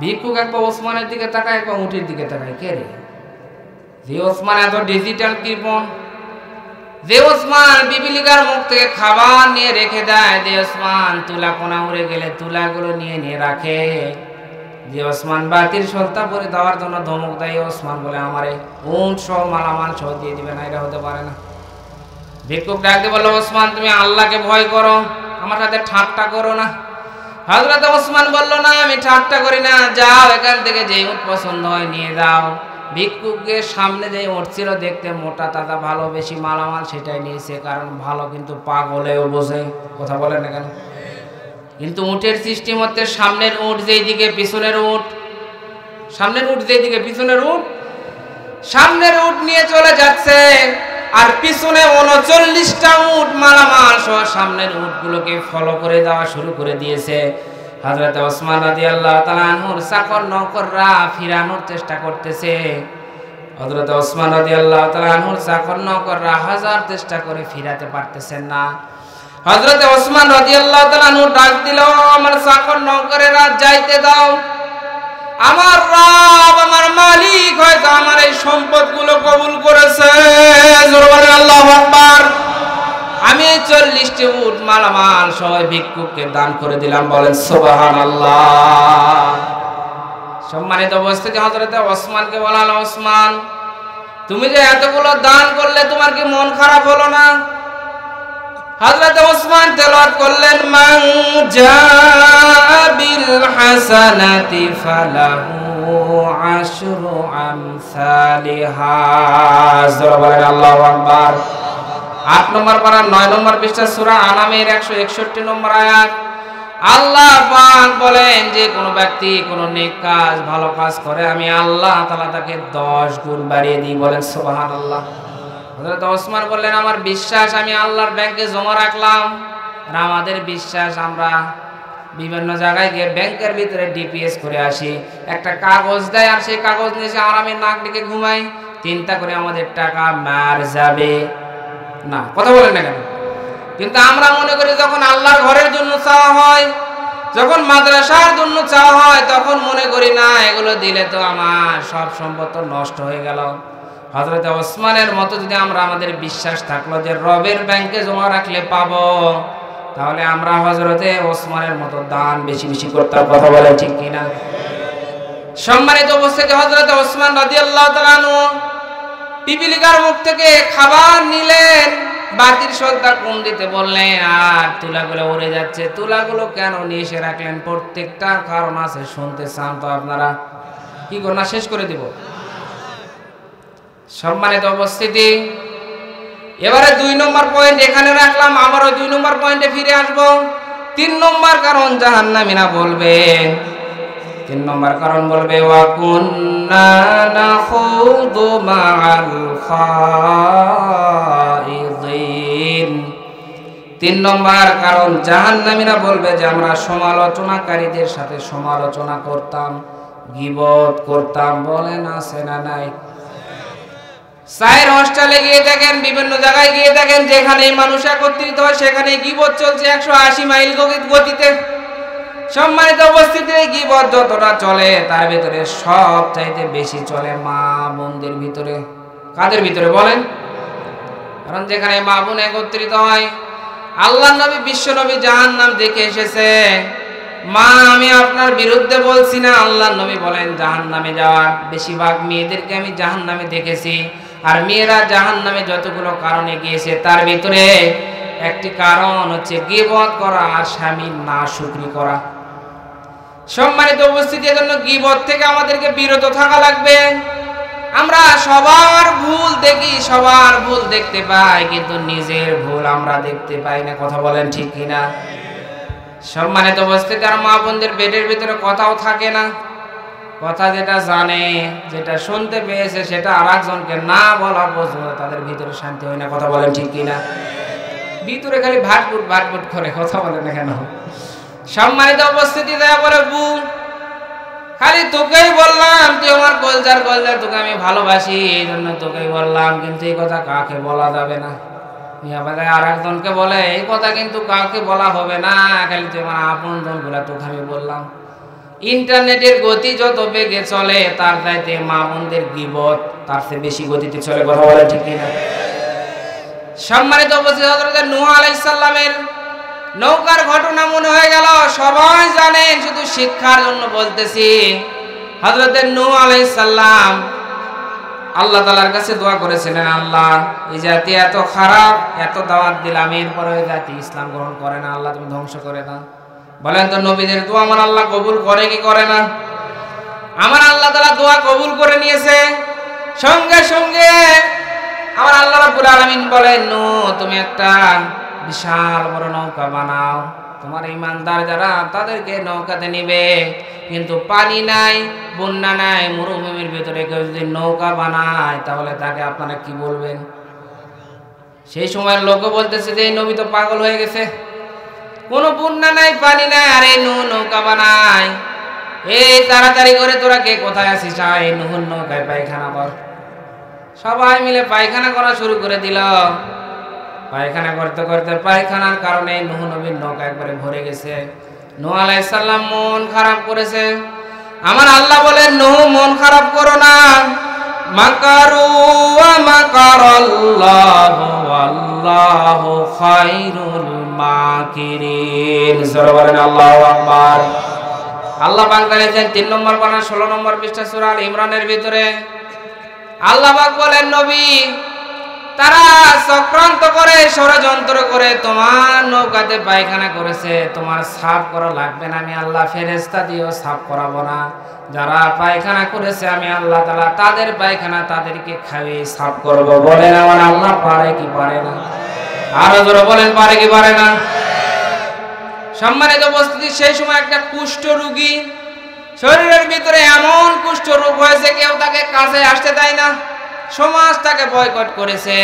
ভিক্ষুক একবার ওসমানের দিকে তাকায়, একবার উটের দিকে তাকায়, কে রে? যে ওসমান এত ডিজিটাল কৃপণ, যে ওসমান বিবিলিকার মুখ থেকে খাবার নিয়ে রেখে দেয়, যে ওসমান তুলা কোনা উড়ে গেলে তুলাগুলো নিয়ে নিয়ে রাখে, যে ওসমান বাতির সত্তা পরে দেওয়ার জন্য ধমক দেয়, ওসমান বলে আমারে উট সহ মালামাল সহ দিয়ে দিবে না, এটা হতে পারে না। ভিক্ষুক ডাকতে বলল, ওসমান তুমি আল্লাহকে ভয় করো, আমার সাথে ঠাট্টা করো না। হযরত ওসমান বলল, না আমি ঠাট্টা করি না, যাও এখান থেকে যে উট পছন্দ হয় নিয়ে যাও। ভিক্ষুকের সামনে যে উট ছিল দেখতে মোটা তাজা ভালো, বেশি মালামাল, সেটাই নিয়েছে, কারণ ভালো কিন্তু পাগলেও বোঝে। কথা বলেন না কেন? কিন্তু উটের সিস্টেম হচ্ছে সামনের উট যেই দিকে পিছনের উট, সামনের উট যেই দিকে পিছনের উট সামনের উট নিয়ে চলে যাচ্ছে, আর পিছনে 39টা উট মালামাল সহ সামনের উটগুলোকে ফলো করে যাওয়া শুরু করে দিয়েছে। হযরত ওসমান রাদিয়াল্লাহু তাআলা আনহুর চাকর নৌকররা ফিরানোর চেষ্টা করতেছে। হযরত ওসমান রাদিয়াল্লাহু তাআলা আনহুর চাকর নৌকররা হাজার চেষ্টা করে ফিরাতে পারতেছেন না। হযরত ওসমান রাদিয়াল্লাহু তাআলা আনহু ডাক দিল, আমার চাকর নৌকরেরা যাইতে দাও, আমার রব আমার মালিক হয়তো আমার এই সম্পদগুলো কবুল করেছে। জোরে বলেন আল্লাহু আকবার। আমি 40টি উট মালামাল সহ ভিক্ষুককে দান করে দিলাম, বলেন সুবহানাল্লাহ। সম্মানিত উপস্থিতি, হযরত ওসমানকে বললেন, ওসমান তুমি যে এতগুলো দান করলে তোমার কি মন খারাপ হলো না? হযরত ওসমান তেলাওয়াত করলেন, মান জাবিল হাসানাতি ফালাহু আশরু আমসালিহা। জোরে বলেন আল্লাহু আকবার। 8 নম্বর পারা 9 নম্বর পৃষ্ঠা সূরা আনামের 161 নম্বর আয়াত। আল্লাহ পাক বলেন যে কোন ব্যক্তি কোন নেক কাজ ভালো কাজ করে আমি আল্লাহ তাআলা তাকে 10 গুণ বাড়িয়ে দিই, বলেন সুবহানাল্লাহ। হযরত ওসমান বললেন, আমার বিশ্বাস আমি আল্লাহর ব্যাংকে জমা রাখলাম, আর আমাদের বিশ্বাস আমরা বিভিন্ন জায়গায় গিয়ে ব্যাংকের ভিতরে ডিপিএস করে আসি, একটা কাগজ দেয় আর সেই কাগজ নিয়ে এসে আরামে নাক ডেকে ঘুমাই, চিন্তা করে আমাদের টাকা মার যাবে না। কথা বলেন না কেন? কিন্তু আমরা মনে করি যখন আল্লাহর ঘরের জন্য চাওয়া হয়, যখন মাদ্রাসার জন্য চাওয়া হয়, তখন মনে করি না এগুলো দিলে তো আমার সব সম্পদ নষ্ট হয়ে গেল। হযরত ওসমানের মতো যদি আমরা আমাদের বিশ্বাস থাকলো যে রবের ব্যাংকে জমা রাখলে পাবো, তাহলে আমরা হযরতে ওসমানের মতো দান বেশি বেশি করতাম। কথা বলে ঠিক কিনা? সম্মানিত উপস্থিতি, হযরত ওসমান রাদিয়াল্লাহু তাআলা আনহু পিপিলিকার মুখ থেকে খাবার নিলেন, বাতির সলটা কম দিতে বললেন, আর তুলাগুলো উড়ে যাচ্ছে। তুলাগুলো কেন নিয়ে এসে রাখলেন? প্রত্যেকটা কারণ আছে, শুনতে চান তো আপনারা? কি করব না, শেষ করে দিব। সম্মানিত উপস্থিতি, এবারে 2 নম্বর পয়েন্ট এখানে রাখলাম, আবারও 2 নম্বর পয়েন্টে ফিরে আসব। 3 নম্বর কারণ জাহান্নামীরা বলবে, 3 নম্বর কারণ বলবে, ওয়া কুন্না নাখুদু মাআল খাইদিন। 3 নম্বর কারণ জাহান্নামীরা বলবে যে আমরা সমালোচনাকারীদের সাথে সমালোচনা করতাম, গীবত করতাম। বলেন আছে না নাই? সাইর হোস্টেলে গিয়ে দেখেন, বিভিন্ন জায়গায় গিয়ে দেখেন, যেখানে মানুষ একত্রিত হয় সেখানে গীবত চলছে 180 মাইল গতিতে। সম্মানিত উপস্থিতি, গীবত যতটা চলে তার ভিতরে সব চাইতে বেশি চলে মা বোনদের ভিতরে। কাদের ভিতরে বলেন? কারণ যেখানে মা বোন একত্রিত হয়, আল্লাহর নবী বিশ্ব নবী জাহান্নাম দেখে এসেছে। মা আমি আপনার বিরুদ্ধে বলছি না, আল্লাহর নবী বলেন জাহান্নামে যাওয়ার বেশিরভাগ মেয়েদেরকে আমি জাহান্নামে দেখেছি। আর মেয়েরা জাহান্নামে যতগুলো কারণে গিয়েছে তার ভিতরে একটি কারণ হচ্ছে গীবত করা আর স্বামীর নাশুকরি করা। সম্মানিত উপস্থিতি, এজন্য গীবত থেকে আমাদেরকে বিরত থাকা লাগবে। আমরা সবার ভুল দেখি, সবার ভুল দেখতে পাই, কিন্তু নিজের ভুল আমরা দেখতে পাই না। কথা বলেন ঠিক কিনা? সম্মানিত উপস্থিতি, আর মা বোনদের পেটের ভিতরে কথাও থাকে না। কথা যেটা জানে, যেটা শুনতে পেয়েছে, সেটা আরেকজনকে না বলা পর্যন্ত তাদের ভিতরে শান্তি হয় না। কথা বলেন ঠিক কিনা? ভিতরে খালি ভাটভুট করে। কথা বলে না কেন? সম্মানিত উপস্থিতি, দেয়া বলে বউ খালি তোকেই বললাম, তুই আমার কলজার, তোকে আমি ভালোবাসি, এই জন্য তোকেই বললাম, কিন্তু এই কথা কাকে বলা যাবে না। আর একজনকে বলে এই কথা কিন্তু কাউকে বলা হবে না, খালি তুই আমার আপন জন বলে তোকে আমি বললাম। ইন্টারনেটের গতি যত বেগে চলে, তার চাইতে মা বোনদের গীবত তার চেয়ে বেশি গতিতে চলে। কথা বলে ঠিক কিনা? সম্মানিত উপস্থিতি, হযরত নূহ আলাইহিস সালামের নৌকার ঘটনা মনে হয়ে গেল। সবাই জানেন, শুধু শিক্ষার জন্য বলতেছি। হযরত নূহ আলাইহিস সালাম আল্লাহ তাআলার কাছে দোয়া করেছিলেন, আল্লাহ এই জাতি এত খারাপ, এত দাওয়াত দিলাম, এরপরে ওই জাতি ইসলাম গ্রহণ করে না, আল্লাহ তুমি ধ্বংস করে দাও। বলেন তো নবীদের দোয়া আমার আল্লাহ কবুল করে কি করে না? আমার আল্লাহ তাআলা দোয়া কবুল করে নিয়েছে। সঙ্গে সঙ্গে আমার আল্লাহ রাব্বুল আলামিন বলেন, নূহ তুমি একটা বিশাল বড় নৌকা বানাও, তোমার ইমানদার যারা তাদেরকে নৌকাতে নিবে, কিন্তু পানি নাই, বন্যা নাই, মরুভূমির ভিতরে কেউ যদি নৌকা বানায় তাহলে তাকে আপনারা কি বলবেন? সেই সময়ের লোকও বলতেছে যে এই নবী তো পাগল হয়ে গেছে, কোনো বন্যা নাই, পানি নাই, আর এই নৌকা বানায়, এই তাড়াতাড়ি করে তোরা কে কোথায় আসিস, এই নুহুর নৌকায় পায়খানা কর। সবাই মিলে পায়খানা করা শুরু করে দিল। পায়খানা করতে করতে পায়খানার কারণে নূহ নবীর নৌকা একবারে ভরে গেছে। নূহ আলাইহিস সালাম মন খারাপ করেছে। আমার আল্লাহ বলেন, নূহ মন খারাপ করো না, মাকারু ওয়া মাকারাল্লাহু ওয়াল্লাহু খায়রুল মাকিরিন। জোরে বলেন আল্লাহু আকবার। আল্লাহ পাক বলেছেন 3 নম্বর পারা 16 নম্বর পৃষ্ঠা সূরা আল ইমরানের ভিতরে আল্লাহ পাক বলেন, নবী তারা চক্রান্ত করে, ষড়যন্ত্র করে তোমার নৌকাতে পায়খানা করেছে, তোমার সাফ করা লাগবে না, আমি আল্লাহ ফেরেশতা দিয়েও সাফ করাবো না। যারা পায়খানা করেছে আমি আল্লাহ তাআলা তাদের পায়খানা তাদেরকে খাইয়ে সাফ করব। বলেন আমার আল্লাহ পারে কি পারে না? আরো জোরে বলেন, পারে কি পারে না? সম্মানিত উপস্থিতি, সেই সময় একটা কুষ্ঠ রোগী, শরীরের ভিতরে এমন কুষ্ঠ রোগ হয়েছে কেউ তাকে কাছে আসতে দেয় না, সমাজ তাকে বয়কট করেছে।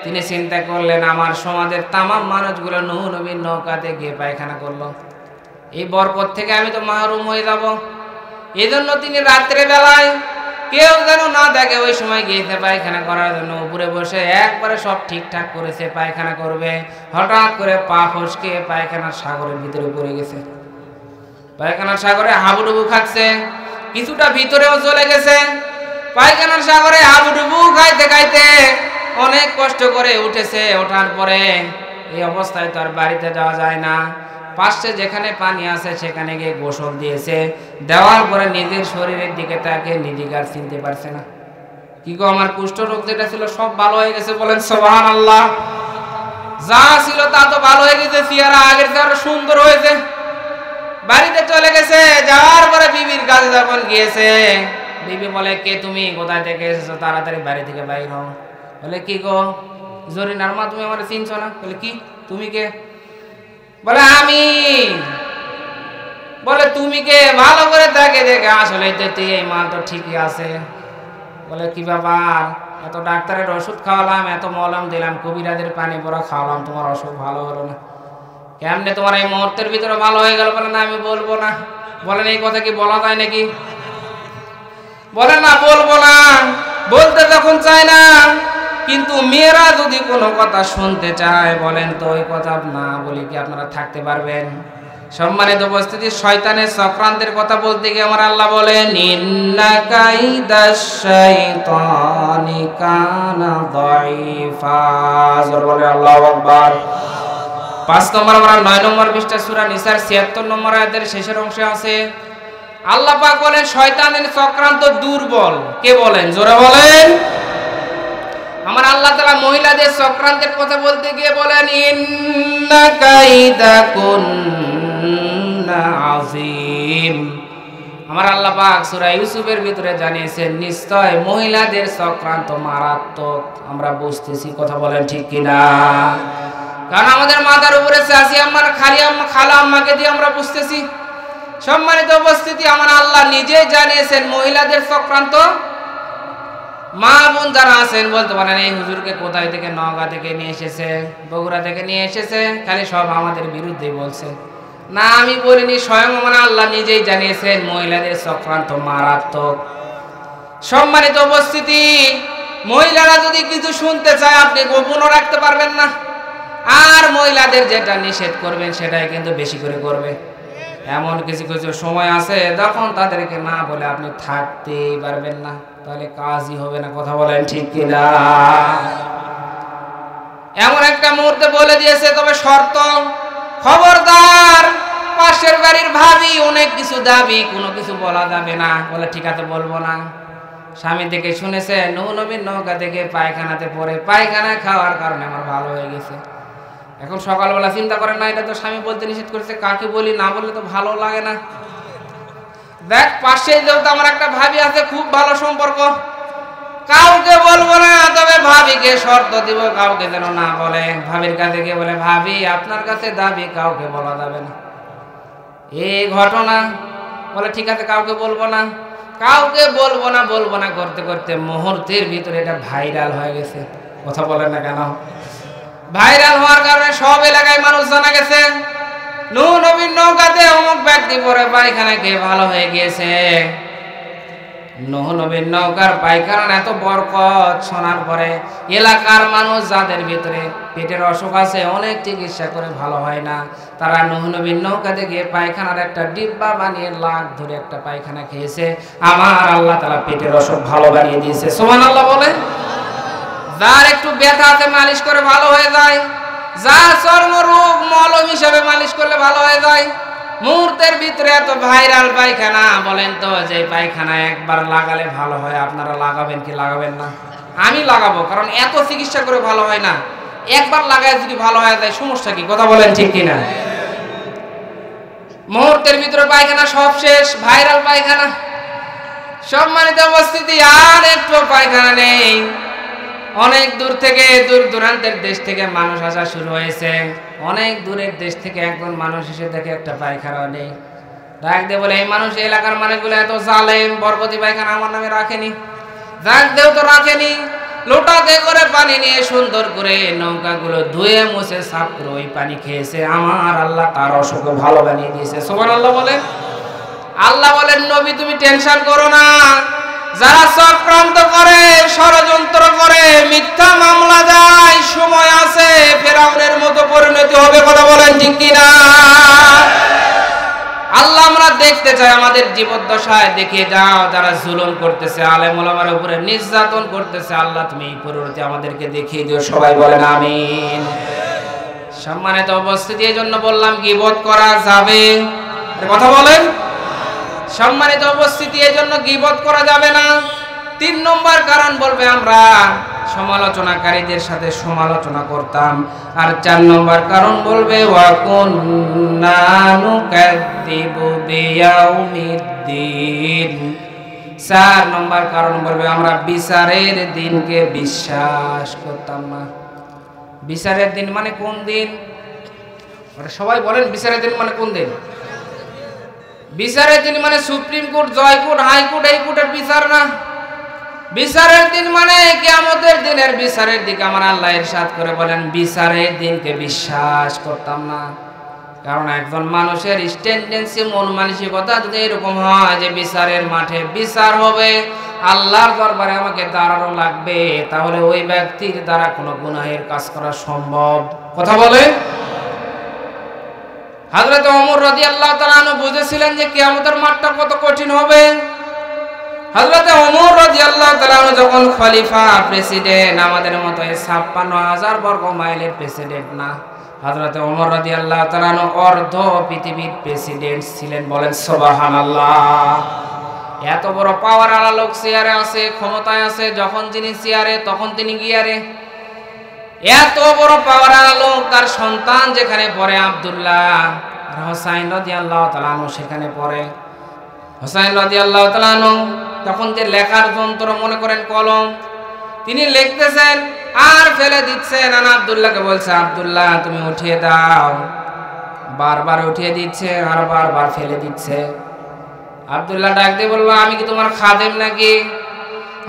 তিনি চিন্তা করলেন, আমার সমাজের তামাম মানুষগুলো নূহ নবীর নৌকাতে গিয়ে পায়খানা করলো, এই বরকত থেকে আমি তো মাহরুম হয়ে যাব। এই জন্য তিনি রাত্রে বেলায় কেউ যেন না দেখে ওই সময় গিয়েছে পায়খানা করার জন্য, উপরে বসে একবারে সব ঠিকঠাক করেছে, পায়খানা করবে। হঠাৎ করে পা ফসকে পায়খানার সাগরের ভিতরে পড়ে গেছে। পায়খানার সাগরে হাবুডুবু খাচ্ছে, কিছুটা ভিতরেও চলে গেছে। পায়খানার সাগরে হাবুডুবু খাইতে খাইতে অনেক কষ্ট করে উঠেছে। ওঠার পরে এই অবস্থায় তো আর বাড়িতে যাওয়া যায় না, পাশে যেখানে পানি আছে সেখানে গিয়ে গোসল দিয়েছে। দেওয়ার পরে নিজের শরীরের দিকে তাকে নিজেকে আর চিনতে পারছে না। কি গো, আমার কুষ্ঠ রোগ যেটা ছিল সব ভালো হয়ে গেছে। বলেন সুবহানাল্লাহ। যা ছিল তা তো ভালো হয়ে গেছে, চেহারা আগের চেয়ে আরো সুন্দর হয়েছে। বাড়িতে চলে গেছে। যাওয়ার পরে বিবির কাছে যখন গিয়েছে, বিবি বলে, কে তুমি, কোথায় থেকে এসেছো, তাড়াতাড়ি বাড়ি থেকে বাইর হও। বলে, কি গো জরিনার মা, তুমি আমার চিনছো না? বলে, কি, তুমি কে? বলে, আমি। বলে, তুমি কে? ভালো করে তাকে দেখে, আসলে তুই এই মাল তো ঠিকই আছে। বলে, কি ব্যাপার, এত ডাক্তারের ওষুধ খাওয়ালাম, এত মলম দিলাম, কবিরাজের পানি পড়া খাওয়ালাম, তোমার অসুখ ভালো হলো না, কেমনে তোমার এই মুহূর্তের ভিতরে ভালো হয়ে গেল? বলে, না আমি বলবো না। বলেন, এই কথা কি বলা যায় নাকি? বলে, না বলবো না। বলতে যখন চায় না, কিন্তু মেয়েরা যদি কোনো কথা শুনতে চায়, বলেন তো ওই কথা না বলি কি আপনারা থাকতে পারবেন? সম্মানিত উপস্থিতি, শয়তানের চক্রান্তের কথা বলতে গিয়ে আমার আল্লাহ বলেন, ইন্না কাইদাশ শাইতানি কানা দাঈফা। জোরে বলেন আল্লাহু আকবার। 5 নম্বর আমরা 9 নম্বর পৃষ্ঠা সূরা নিসার 76 নম্বর আয়াতের শেষের অংশে আছে আল্লাহ পাক বলেন, শয়তানের চক্রান্ত দুর্বল। কে বলেন? জোরে বলেন। আমার আল্লাহ তাআলা মহিলাদের চক্রান্তের কথা বলতে গিয়ে বলেন, ইন্না কাইদাকুন্না আযীম। আমার আল্লাহ পাক সূরা ইউসুফের ভিতরে জানিয়েছেন, নিশ্চয় মহিলাদের চক্রান্ত মারাত্মক। আমরা বুঝতেছি, কথা বলেন ঠিক কিনা? কারণ আমাদের মাথার উপরে চাচি আম্মার খালা আম্মাকে দিয়ে আমরা বুঝতেছি। সম্মানিত উপস্থিতি, আমার আল্লাহ নিজেই জানিয়েছেন মহিলাদের চক্রান্ত। মা বোন যারা আছেন বলতে পারেন, এই হুজুরকে কোথায় থেকে, নওগাঁ থেকে নিয়ে এসেছে, বগুড়া থেকে নিয়ে এসেছে, খালি সব আমাদের বিরুদ্ধে বলছে। না, আমি বলিনি, স্বয়ং আমার আল্লাহ নিজেই জানিয়েছেন মহিলাদের চক্রান্ত মারাত্মক। সম্মানিত উপস্থিতি, মহিলারা যদি কিছু শুনতে চায় আপনি গোপনও রাখতে পারবেন না, আর মহিলাদের যেটা নিষেধ করবেন সেটাই কিন্তু বেশি করে করবে। এমন কিছু কিছু সময় আছে যখন তাদেরকে না বলে আপনি থাকতেই পারবেন না, তাহলে কাজই হবে না। কথা বলেন ঠিক কিনা? এমন একটা মুহূর্তে বলে দিয়েছে, তবে শর্ত, খবরদার পাশের বাড়ির ভাবি অনেক কিছু দাবি, কোনো কিছু বলা যাবে না। বলে, ঠিক আছে বলবো না। স্বামী থেকে শুনেছে নূহ নবীর নৌকা থেকে পায়খানাতে পড়ে, পায়খানা খাওয়ার কারণে আমার ভালো হয়ে গেছে। এখন সকালবেলা চিন্তা করেন না, এটা তো স্বামী বলতে নিষেধ করেছে, কাকে বলি, না বললে তো ভালো লাগে না। দেখ, পাশেই যেহেতু আমার একটা ভাবি আছে, খুব ভালো সম্পর্ক, কাউকে বলবো না, তবে ভাবিকে শর্ত দিব কাউকে যেন না বলে। ভাবির কাছে গিয়ে বলে, ভাবি আপনার কাছে দাবি কাউকে বলা যাবে না এই ঘটনা। বলে ঠিক আছে, কাউকে বলবো না, কাউকে বলবো না বলবো না করতে করতে মুহূর্তের ভিতরে এটা ভাইরাল হয়ে গেছে। কথা বলেন না কেন? ভাইরাল হওয়ার কারণে সব এলাকায় মানুষ জানা গেছে নূহ নবীর নৌকাতে অমুক ব্যক্তি পরে পায়খানা খেয়ে ভালো হয়ে গিয়েছে। নূহ নবীর নৌকার পায়খানা এত বরকত শোনার পরে এলাকার মানুষ যাদের ভিতরে পেটের অসুখ আছে, অনেক চিকিৎসা করে ভালো হয় না, তারা নূহ নবীর নৌকাতে গিয়ে পায়খানার একটা ডিব্বা বানিয়ে লাখ ধরে একটা পায়খানা খেয়েছে। আমার আল্লাহ তাআলা পেটের অসুখ ভালো বানিয়ে দিয়েছে। সুবহানাল্লাহ বলে। যার একটু ব্যথা আছে মালিশ করে ভালো হয়ে যায়, যা চর্মরোগ মলম হিসাবে মালিশ করলে ভালো হয়ে যায়। মুহূর্তের ভিতরে এত ভাইরাল পায়খানা। বলেন তো, যে পায়খানা একবার লাগালে ভালো হয়, আপনারা লাগাবেন কি লাগাবেন না? আমি লাগাবো, কারণ এত চিকিৎসা করে ভালো হয় না, একবার লাগায় যদি ভালো হয়ে যায় সমস্যা কি? কথা বলেন ঠিক কিনা? মুহূর্তের ভিতরে পায়খানা সব শেষ, ভাইরাল পায়খানা। সম্মানিত উপস্থিতি, আর একটু পায়খানা নেই। অনেক দূর থেকে, দূর দূরান্তের দেশ থেকে মানুষ আসা শুরু হয়েছে। অনেক দূরের দেশ থেকে একজন মানুষ এসে দেখে একটা পায়খানা নেই, ডাক দিয়ে বলে, এই মানুষ এলাকার মানুষগুলো এত জালেম, বরকতি পায়খানা আমার নামে রাখেনি, ডাক দেও তো রাখেনি। লোটাতে করে পানি নিয়ে সুন্দর করে নৌকাগুলো ধুয়ে মুছে সাফ করে ওই পানি খেয়েছে। আমার আল্লাহ তার অসুখ ভালো বানিয়ে দিয়েছে। সুবহানাল্লাহ বলেন। আল্লাহ বলেন, নবী তুমি টেনশন করো না, যারা চক্রান্ত করে, ষড়যন্ত্র করে, মিথ্যা মামলা দেয়, সময় আছে, ফেরাউনের মতো পরিণতি হবে। কথা বলেন ঠিক কিনা? আল্লাহ আমরা দেখতে চাই, আমাদের জীবদ্দশায় দেখিয়ে যাও যারা জুলুম করতেছে, আলেম ওলামার উপরে নির্যাতন করতেছে, আল্লাহ তুমি এই পরিণতি আমাদেরকে দেখিয়ে দিও। সবাই বলেন আমিন। সম্মানিত উপস্থিতি, এই জন্য বললাম গীবত করা যাবে, কথা বলেন। সম্মানিত উপস্থিতি, এই জন্য গীবত করা যাবে না। 3 নম্বর কারণ বলবে, আমরা সমালোচনাকারীদের সাথে সমালোচনা করতাম। আর 4 নম্বর কারণ বলবে, ওয়া কুন্না নুকাযযিবু বিয়াউমিদ্দিন। 4 নম্বর কারণ বলবে, আমরা বিচারের দিনকে বিশ্বাস করতাম না। বিচারের দিন মানে কোন দিন? সবাই বলেন, বিচারের দিন মানে কোন দিন? বিচারের দিন মানে সুপ্রিম কোর্ট, জয় কোর্ট, হাইকোর্ট, এই কোর্টের বিচার না। বিচারের দিন মানে কিয়ামতের দিনের বিচারের দিকে আমার আল্লাহ ইরশাদ করে বলেন, বিচারের দিনকে বিশ্বাস করতাম না। কারণ একজন মানুষের টেন্ডেন্সি, মন মানসিকতা যদি এরকম হয় যে বিচারের মাঠে বিচার হবে, আল্লাহর দরবারে আমাকে দাঁড়ানো লাগবে, তাহলে ওই ব্যক্তির দ্বারা কোনো গুনাহের কাজ করা সম্ভব। কথা বলে। হযরত ওমর রাদিয়াল্লাহু তাআলা আনহু বুঝেছিলেন যে কিয়ামতের মাঠটা কত কঠিন হবে। হযরত ওমর রাদিয়াল্লাহু তাআলা আনহু যখন খলিফা, প্রেসিডেন্ট, আমাদের মতো ৫৬,০০০ বর্গ মাইলের প্রেসিডেন্ট না, হযরত ওমর রাদিয়াল্লাহু তাআলা আনহু অর্ধ পৃথিবীর প্রেসিডেন্ট ছিলেন। বলেন সুবহানাল্লাহ। এত বড় পাওয়ার আলা লোক চেয়ারে আছে, ক্ষমতায় আছে, যখন যিনি চেয়ারে তখন তিনি গিয়ারে। এত বড় পাওয়ার আলা লোক, তার সন্তান যেখানে পড়ে, আব্দুল্লাহ আর হোসাইন রাদিয়াল্লাহু তাআলা আনহু সেখানে পড়ে। হোসাইন রাদিয়াল্লাহু তাআলা আনহু তখন যে লেখার যন্ত্র, মনে করেন কলম, তিনি লিখতেছেন আর ফেলে দিচ্ছেন। আর আব্দুল্লাহকে বলছে, আব্দুল্লাহ তুমি উঠিয়ে দাও। বারবার উঠিয়ে দিচ্ছে আর বারবার ফেলে দিচ্ছে। আব্দুল্লাহ ডাক দিয়ে বলল, আমি কি তোমার খাদেম নাকি?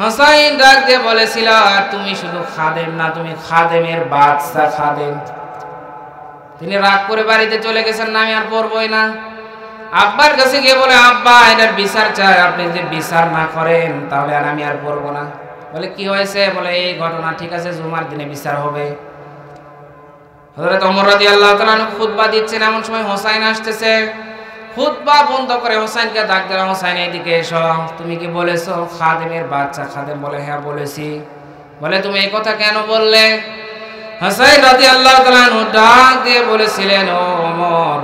হোসাইন ডাক দিয়ে বলেছিল, তুমি শুধু খাদেম না, তুমি খাদেমের বাদশা খাদেম। তিনি রাগ করে বাড়িতে চলে গেছেন, না আমি আর পড়বই না। আব্বার কাছে গিয়ে বলে, আব্বা এটার বিচার চাই, আপনি যদি বিচার না করেন তাহলে আর আমি আর পড়বো না। বলে কি হয়েছে? বলে এই ঘটনা। ঠিক আছে, জুমার দিনে বিচার হবে। হযরত ওমর রাদিয়াল্লাহু তাআলা খুতবা দিচ্ছেন, এমন সময় হোসাইন আসতেছে। খুতবা বন্ধ করে হোসাইনকে ডাক দিল, হোসাইন এদিকে এসো। তুমি কি বলেছো খাদেমের বাচ্চা? খাদেম বলে, হ্যাঁ বলেছি। বলে তুমি এই কথা কেন বললে? হোসাইন রাদিয়াল্লাহু তাআলা ডাক দিয়ে বলেছিলেন, ও ওমর,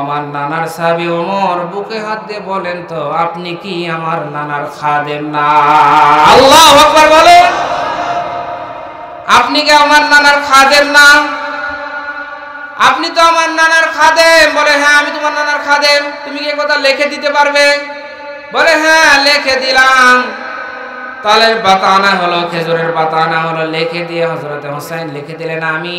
আমার নানার সাহাবী ওমর, বুকে হাত দিয়ে বলেন তো, আপনি কি আমার নানার খাদেম না? আল্লাহু আকবার বলেন। আপনি কি আমার নানার খাদেম না? আপনি তো আমার নানার খাদেম। বলে হ্যাঁ আমি তোমার নানার খাদেম। তুমি কি কথা লিখে দিতে পারবে? বলে হ্যাঁ লিখে দিলাম। তালের পাতা আনা হলো, খেজুরের পাতা আনা হলো, লিখে দিয়ে হযরতে হুসাইন লিখে দিলেন, আমি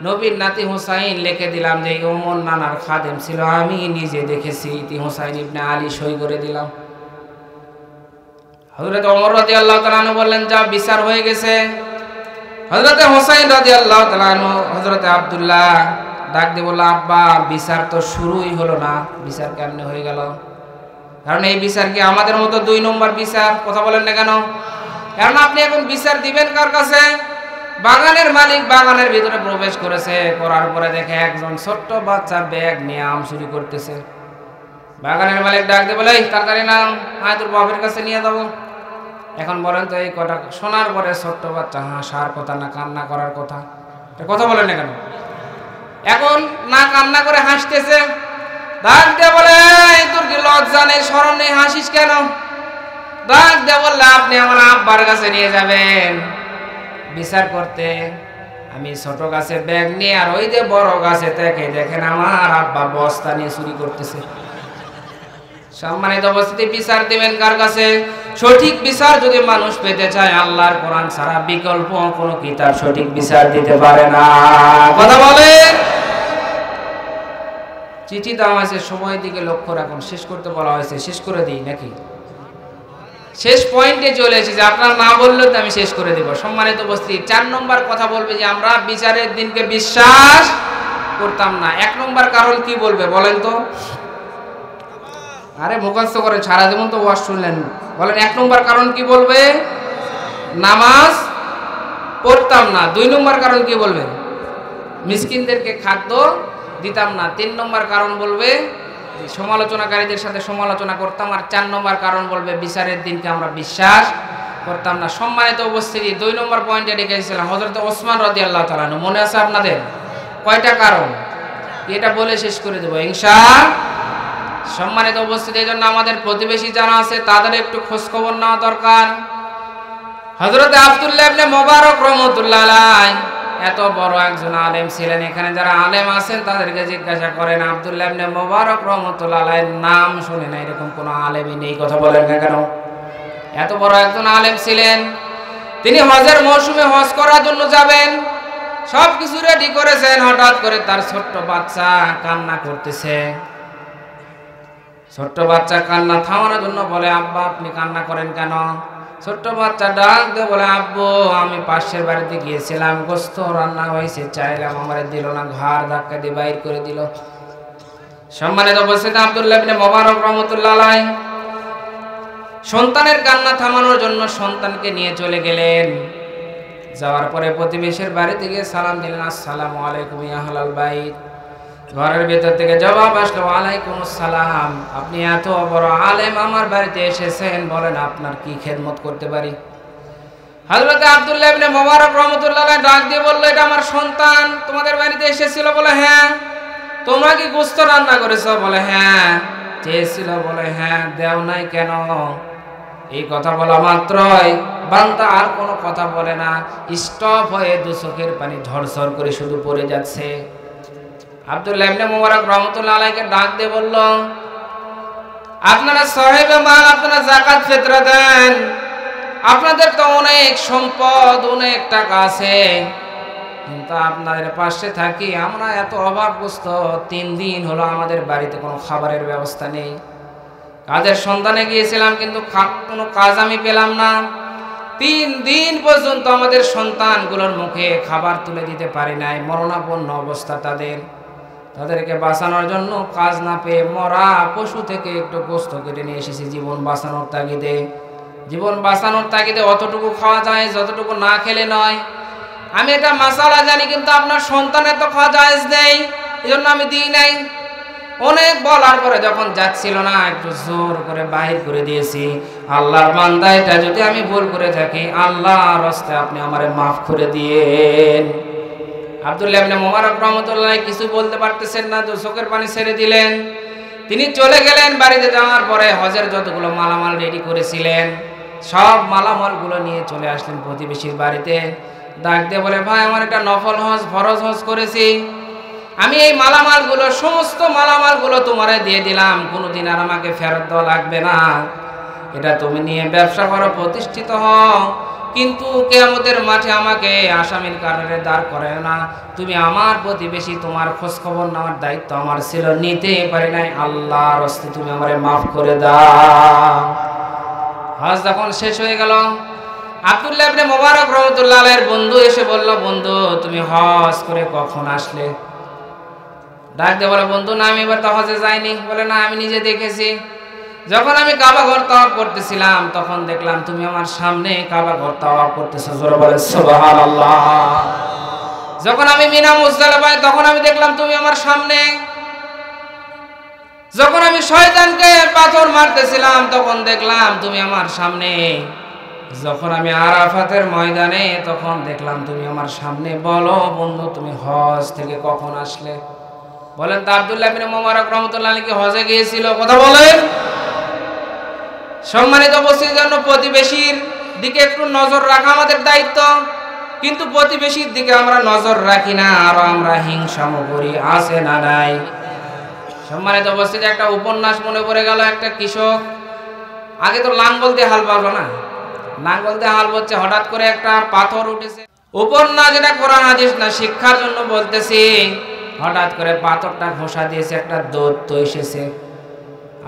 নবীর নাতি হুসাইন লিখে দিলাম যে ওমর নানার খাদেম ছিল, আমি নিজে দেখেছি। ইতি হুসাইন ইবনে আলী সই করে দিলাম। হযরত ওমর রাদিয়াল্লাহু তাআলা আনহু বললেন, যা বিচার হয়ে গেছে। হযরতে হুসাইন রাদিয়াল্লাহু তাআলা আনহু হযরতে আব্দুল্লাহ ডাক দিয়ে বলল, আব্বা বিচার তো শুরুই হলো না, বিচার কেমনে হয়ে গেল? কারণ এই বিচার কি আমাদের মতো 2 নম্বর বিচার? কথা বলেন না কেন? কারণ আপনি এখন বিচার দিবেন কার কাছে? বাগানের মালিক বাগানের ভিতরে প্রবেশ করেছে, করার পরে দেখে একজন ছোট্ট বাচ্চা ব্যাগ নিয়ে আম চুরি করতেছে। বাগানের মালিক ডাক দিয়ে বলে, এই তাড়াতাড়ি না, আয় তোর বাপের কাছে নিয়ে যাবো। এখন বলেন তো, এই কথা শোনার পরে ছোট্ট বাচ্চা হাসার কথা না কান্না করার কথা? কথা বলেন না কেন? এখন না কান্না করে হাসতেছে। ডাক দিয়ে বলে, তোর কি লজ্জা নেই, শরম নেই, হাসিস কেন? ডাক দিয়ে বললে, আপনি আমার আব্বার কাছে নিয়ে যাবেন বিচার করতে। আমি ছোট গাছে ব্যাগ নিয়ে আর ওই যে বড় গাছে থেকে দেখেন আমার আব্বা বস্তা নিয়ে চুরি করতেছে। সম্মানিত উপস্থিতি, বিচার দিবেন কার কাছে? সঠিক বিচার যদি মানুষ পেতে চায়, আল্লাহর কোরআন ছাড়া বিকল্প কোনো কিতাব সঠিক বিচার দিতে পারে না। কথা বলেন। চিঠি দেওয়া হয়েছে, সময় দিকে লক্ষ্য রাখুন। শেষ করতে বলা হয়েছে, শেষ করে দিই নাকি? শেষ পয়েন্টে চলে এসেছে, আপনারা না বললেও তো আমি শেষ করে দেব। সম্মানিত উপস্থিতি, 4 নম্বর কথা বলবে যে আমরা বিচারের দিনকে বিশ্বাস করতাম না। 1 নম্বর কারণ কি বলবে বলেন তো? আরে মুখস্থ করেন, সারা জীবন তো ওয়াজ শুনলেন। বলেন 1 নম্বর কারণ কি বলবে? নামাজ পড়তাম না। 2 নম্বর কারণ কি বলবে? মিসকিনদেরকে খাদ্য দিতাম না। 3 নম্বর কারণ বলবে সমালোচনাকারীদের সাথে সমালোচনা করতাম। আর 4 নম্বর কারণ বলবে বিচারের দিনকে আমরা বিশ্বাস করতাম না। সম্মানিত উপস্থিতি, 2 নম্বর পয়েন্টে রেখেছিলাম হযরত ওসমান রাদিয়াল্লাহু তাআলা আনহু। মনে আছে আপনাদের? কয়টা কারণ? এটা বলে শেষ করে দেব ইনশাআল্লাহ। সম্মানিত উপস্থিতি, এই জন্য আমাদের প্রতিবেশী যারা আছে তাদের একটু খোঁজ খবর নেওয়া দরকার। হযরত আব্দুল্লাহ ইবনে মুবারক রাহমাতুল্লাহ আলাইহি এত বড় একজন আলেম ছিলেন। এখানে যারা আলেম আছেন তাদেরকে জিজ্ঞাসা করেন, আব্দুল্লাহ ইবনে মুবারক রাহমাতুল্লাহ আলাইহির নাম শুনে না এরকম কোনো আলেমই নেই। কথা বলেন না কেন? এত বড় একজন আলেম ছিলেন। তিনি হজের মৌসুমে হজ করার জন্য যাবেন, সব কিছু রেডি করেছেন। হঠাৎ করে তার ছোট্ট বাচ্চা কান্না করতেছে। ছোট্ট বাচ্চা কান্না থামানোর জন্য বলে, আব্বা আপনি কান্না করেন কেন? ছোট্ট বাচ্চা ডাক দিয়ে বলে, আব্বু আমি পাশের বাড়িতে গিয়েছিলাম, গোস্ত রান্না হয়েছে, চাইলাম আমার দিল না, ঘাড় ধাক্কা দিয়ে বাইর করে দিল। সম্মানিত উপস্থিতি, আব্দুল্লাহ ইবনে মুবারক রাহমাতুল্লাহ আলাইহি সন্তানের কান্না থামানোর জন্য সন্তানকে নিয়ে চলে গেলেন। যাওয়ার পরে প্রতিবেশীর বাড়িতে গিয়ে সালাম দিলেন, আসসালামু আলাইকুম ইয়া আহলাল বাইত। ঘরের ভেতর থেকে জবাব আসলো, ওয়ালাইকুম আসসালাম। আপনি এত বড় আলেম আমার বাড়িতে এসেছেন, বলেন আপনার কি খেদমত করতে পারি? হযরত আব্দুল্লাহ ইবনে মুবারক রাহমাতুল্লাহ আলাইহি ডাক দিয়ে বলল, এটা আমার সন্তান তোমাদের বাড়িতে এসেছিল? বলে হ্যাঁ। তোমরা কি গোশত রান্না করেছো? বলে হ্যাঁ। চেয়েছিল? বলে হ্যাঁ। দেও নাই কেন? এই কথা বলা মাত্রই বান্দা আর কোনো কথা বলে না, স্টপ হয়ে 2 চোখের পানি ঝরঝর করে শুধু পড়ে যাচ্ছে। আব্দুল্লাহ ইবনে মুবারক রাহমাতুল্লাহ আলাইহিকে ডাক দিয়ে বলল, আপনারা সাহেবে মাল, আপনারা যাকাত ফিতরা দেন, আপনাদের তো অনেক সম্পদ, অনেক টাকা আছে, কিন্তু আপনাদের পাশে থাকি আমরা এত অভাবগ্রস্ত। 3 দিন হলো আমাদের বাড়িতে কোনো খাবারের ব্যবস্থা নেই। কাজের সন্ধানে গিয়েছিলাম, কিন্তু কোনো কাজ আমি পেলাম না। 3 দিন পর্যন্ত আমাদের সন্তানগুলোর মুখে খাবার তুলে দিতে পারি নাই। মরণাপন্ন অবস্থা তাদেরকে বাঁচানোর জন্য কাজ না পেয়ে মরা পশু থেকে একটু গোশত কেটে নিয়ে এসেছি জীবন বাঁচানোর তাগিদে। জীবন বাঁচানোর তাগিদে অতটুকু খাওয়া যায়, যতটুকু না খেলে নয়। আমি এটা মাসালা জানি, কিন্তু আপনার সন্তানের তো খাওয়া জায়েজ নেই, এই জন্য আমি দিই নাই। অনেক বলার পরে যখন যাচ্ছিল না, একটু জোর করে বাহির করে দিয়েছি। আল্লাহর বান্দা, এটা যদি আমি ভুল করে থাকি আল্লাহর রাস্তায় আপনি আমারে মাফ করে দিয়েন। আব্দুল্লাহ ইবনে মুবারক রাহমাতুল্লাহ কিছু বলতে পারতেছেন না, তো চোখের পানি ছেড়ে দিলেন। তিনি চলে গেলেন। বাড়িতে যাওয়ার পরে হজের যতগুলো মালামাল রেডি করেছিলেন সব মালামালগুলো নিয়ে চলে আসলেন প্রতিবেশীর বাড়িতে। ডাক দিয়ে বলে, ভাই আমার একটা নফল হজ, ফরজ হজ করেছি, আমি এই মালামালগুলো, সমস্ত মালামালগুলো তোমারে দিয়ে দিলাম, কোনোদিন আর আমাকে ফেরত দেওয়া লাগবে না। এটা তুমি নিয়ে ব্যবসা করো, প্রতিষ্ঠিত হও, কিন্তু কিয়ামতের মাঠে আমাকে আসামির কারণে দাঁড় করায় না। তুমি আমার প্রতিবেশী, তোমার খোঁজ খবর নেওয়ার দায়িত্ব আমার ছিল, নিতে পারি নাই। আল্লাহর হস্তে তুমি আমারে মাফ করে দাও। হজ যখন শেষ হয়ে গেল, আব্দুল্লাহ ইবনে মুবারক রাহমাতুল্লাহ আলাইহির বন্ধু এসে বলল, বন্ধু তুমি হজ করে কখন আসলে? ডাক দিয়ে বলে, বন্ধু না আমি এবার তো হজে যাইনি। বলে, না আমি নিজে দেখেছি, যখন আমি কাবা ঘর তাওয়াফ করতেছিলাম তখন দেখলাম তুমি আমার সামনে কাবা ঘর তাওয়াফ করতেছো। জোরে বলে সুবহানাল্লাহ। যখন আমি মিনা মুজদালিফায় তখন আমি দেখলাম তুমি আমার সামনে। যখন আমি শয়তানকে পাথর মারতেছিলাম তখন দেখলাম তুমি আমার সামনে। যখন আমি আরাফাতের ময়দানে তখন দেখলাম তুমি আমার সামনে। বলো বন্ধু তুমি হজ থেকে কখন আসলে? বলেন তো আব্দুল্লাহ ইবনে মুবারক রাহমাতুল্লাহ আলাইহি কি হজে গিয়েছিল? কথা বলেন। সম্মানিত উপস্থিতির জন্য প্রতিবেশীর দিকে একটু নজর রাখা আমাদের দায়িত্ব, কিন্তু প্রতিবেশীর দিকে আমরা নজর রাখি না, আরো আমরা হিংসামো করি। আছে না নাই? সম্মানিত উপস্থিতি, একটা উপন্যাস মনে পড়ে গেল। একটা কৃষক, আগে তো লাঙ্গল দিয়ে হাল বাঁধলো না, লাঙ্গল দিয়ে হাল বলছে, হঠাৎ করে একটা পাথর উঠেছে। উপন্যাস, এটা কোরআন হাদিস না, শিক্ষার জন্য বলতেছি। হঠাৎ করে পাথরটা ঘষা দিয়েছে, একটা দৈত্য এসেছে।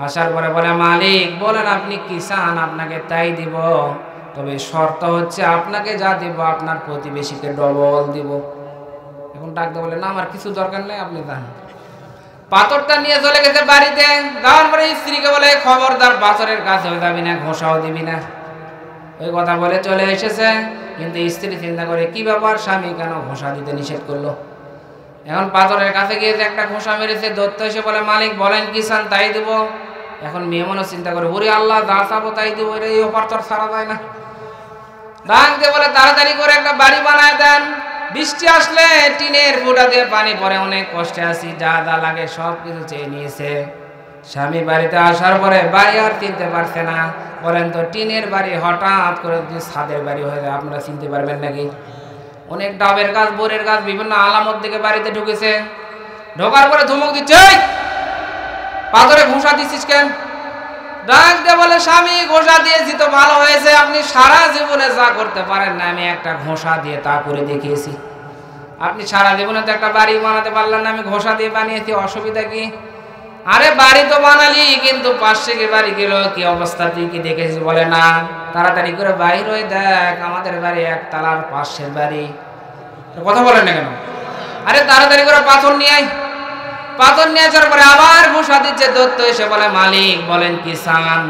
আসার পরে বলে, মালিক বলেন আপনি কি চান, আপনাকে তাই দিব, তবে শর্ত হচ্ছে আপনাকে যা দিব আপনার প্রতিবেশীকে ডবল দিব। এখন ডাকতে বলে, না আমার কিছু দরকার নেই, আপনি যান। পাথরটা নিয়ে চলে গেছে বাড়িতে। যাওয়ার পরে স্ত্রীকে বলে, খবরদার পাথরের কাছে হয়ে যাবি না, ঘষাও দিবি না। ওই কথা বলে চলে এসেছে। কিন্তু স্ত্রী চিন্তা করে, কি ব্যাপার, স্বামী কেন ঘষা দিতে নিষেধ করলো? এখন পাথরের কাছে গিয়ে যে একটা ঘষা মেরেছে, দৈত্য এসে বলে, মালিক বলেন কি চান তাই দেব। এখন মেয়ে মনে চিন্তা করে, ওরে আল্লাহ যা চাবো তাই দেবো, এই অফার তো ছাড়া যায় না। ডাকতে বলে, তাড়াতাড়ি করে একটা বাড়ি বানায় দেন। বৃষ্টি আসলে টিনের ফুটা দিয়ে পানি পড়ে, অনেক কষ্টে আছি, যা যা লাগে সব কিছু চেয়ে নিয়েছে। স্বামী বাড়িতে আসার পরে বাড়ি আর চিনতে পারছে না। বলেন তো টিনের বাড়ি হঠাৎ করে যদি ছাদের বাড়ি হয়ে যায় আপনারা চিনতে পারবেন নাকি? অনেক ডাবের গাছ, বোরের গাছ, বিভিন্ন আলামত দিকে বাড়িতে ঢুকেছে। ঢোকার পরে ধমক দিচ্ছে, পাথরে ঘষা দিচ্ছিস কেন? ডাক দিয়ে বলে, স্বামী ঘষা দিয়েছি তো ভালো হয়েছে, আপনি সারা জীবনে যা করতে পারেন না আমি একটা ঘষা দিয়ে তা করে দেখিয়েছি। আপনি সারা জীবনে তো একটা বাড়ি বানাতে পারলেন না, আমি ঘষা দিয়ে বানিয়েছি, অসুবিধা কি? আরে বাড়ি তো বানালি, কিন্তু পাশে কি বাড়ি গেল, কি অবস্থা তুই কি দেখেছিস? বলে, না। তাড়াতাড়ি করে বাইর হয়ে দেখ, আমাদের বাড়ি একতলার পাশের বাড়ি। কথা বলেন না কেন? আরে তাড়াতাড়ি করে পাথর নিয়ে আয়। পাথর নিয়ে আসার পরে আবার ঘুষা দিচ্ছে। দৈত্য এসে বলে, মালিক বলেন কি চান?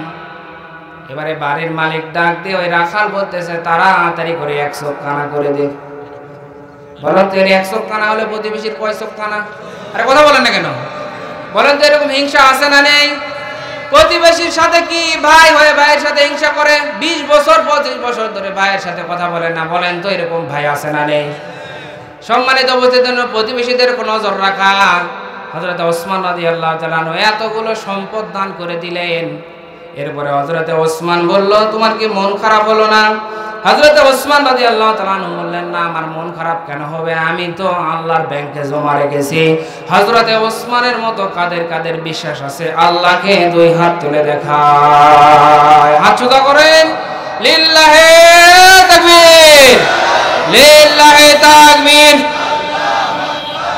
এবারে বাড়ির মালিক ডাক দিয়ে ওই রাখাল বলতেছে, তাড়াতাড়ি করে 1 চোখ কানা করে দে। বলেন তো 1 চোখ কানা হলে প্রতিবেশীর কয় চোখ কানা? আরে কথা বলেন না কেন? বলেন তো এরকম হিংসা আছে না নেই? প্রতিবেশীর সাথে কি ভাই হয়ে ভাইয়ের সাথে হিংসা করে? 20 বছর 25 বছর ধরে ভাইয়ের সাথে কথা বলে না। বলেন তো এরকম ভাই আছে না নেই? সম্মানিত উপস্থিতির জন্য প্রতিবেশীদের নজর রাখা। হযরত ওসমান রাদিয়াল্লাহু তাআলা আনহু এতগুলো সম্পদ দান করে দিলেন। এরপরে হযরত ওসমান বলল, তোমার কি মন খারাপ হলো না? হযরত ওসমান রাদিয়াল্লাহু তাআলা আনহু বললেন, না আমার মন খারাপ কেন হবে, আমি তো আল্লাহর ব্যাংকে জমা রেখেছি। হযরত ওসমানের মতো কাদের কাদের বিশ্বাস আছে? আল্লাহকে 2 হাত তুলে দেখায়, হাত সোজা করেন, লিল্লাহি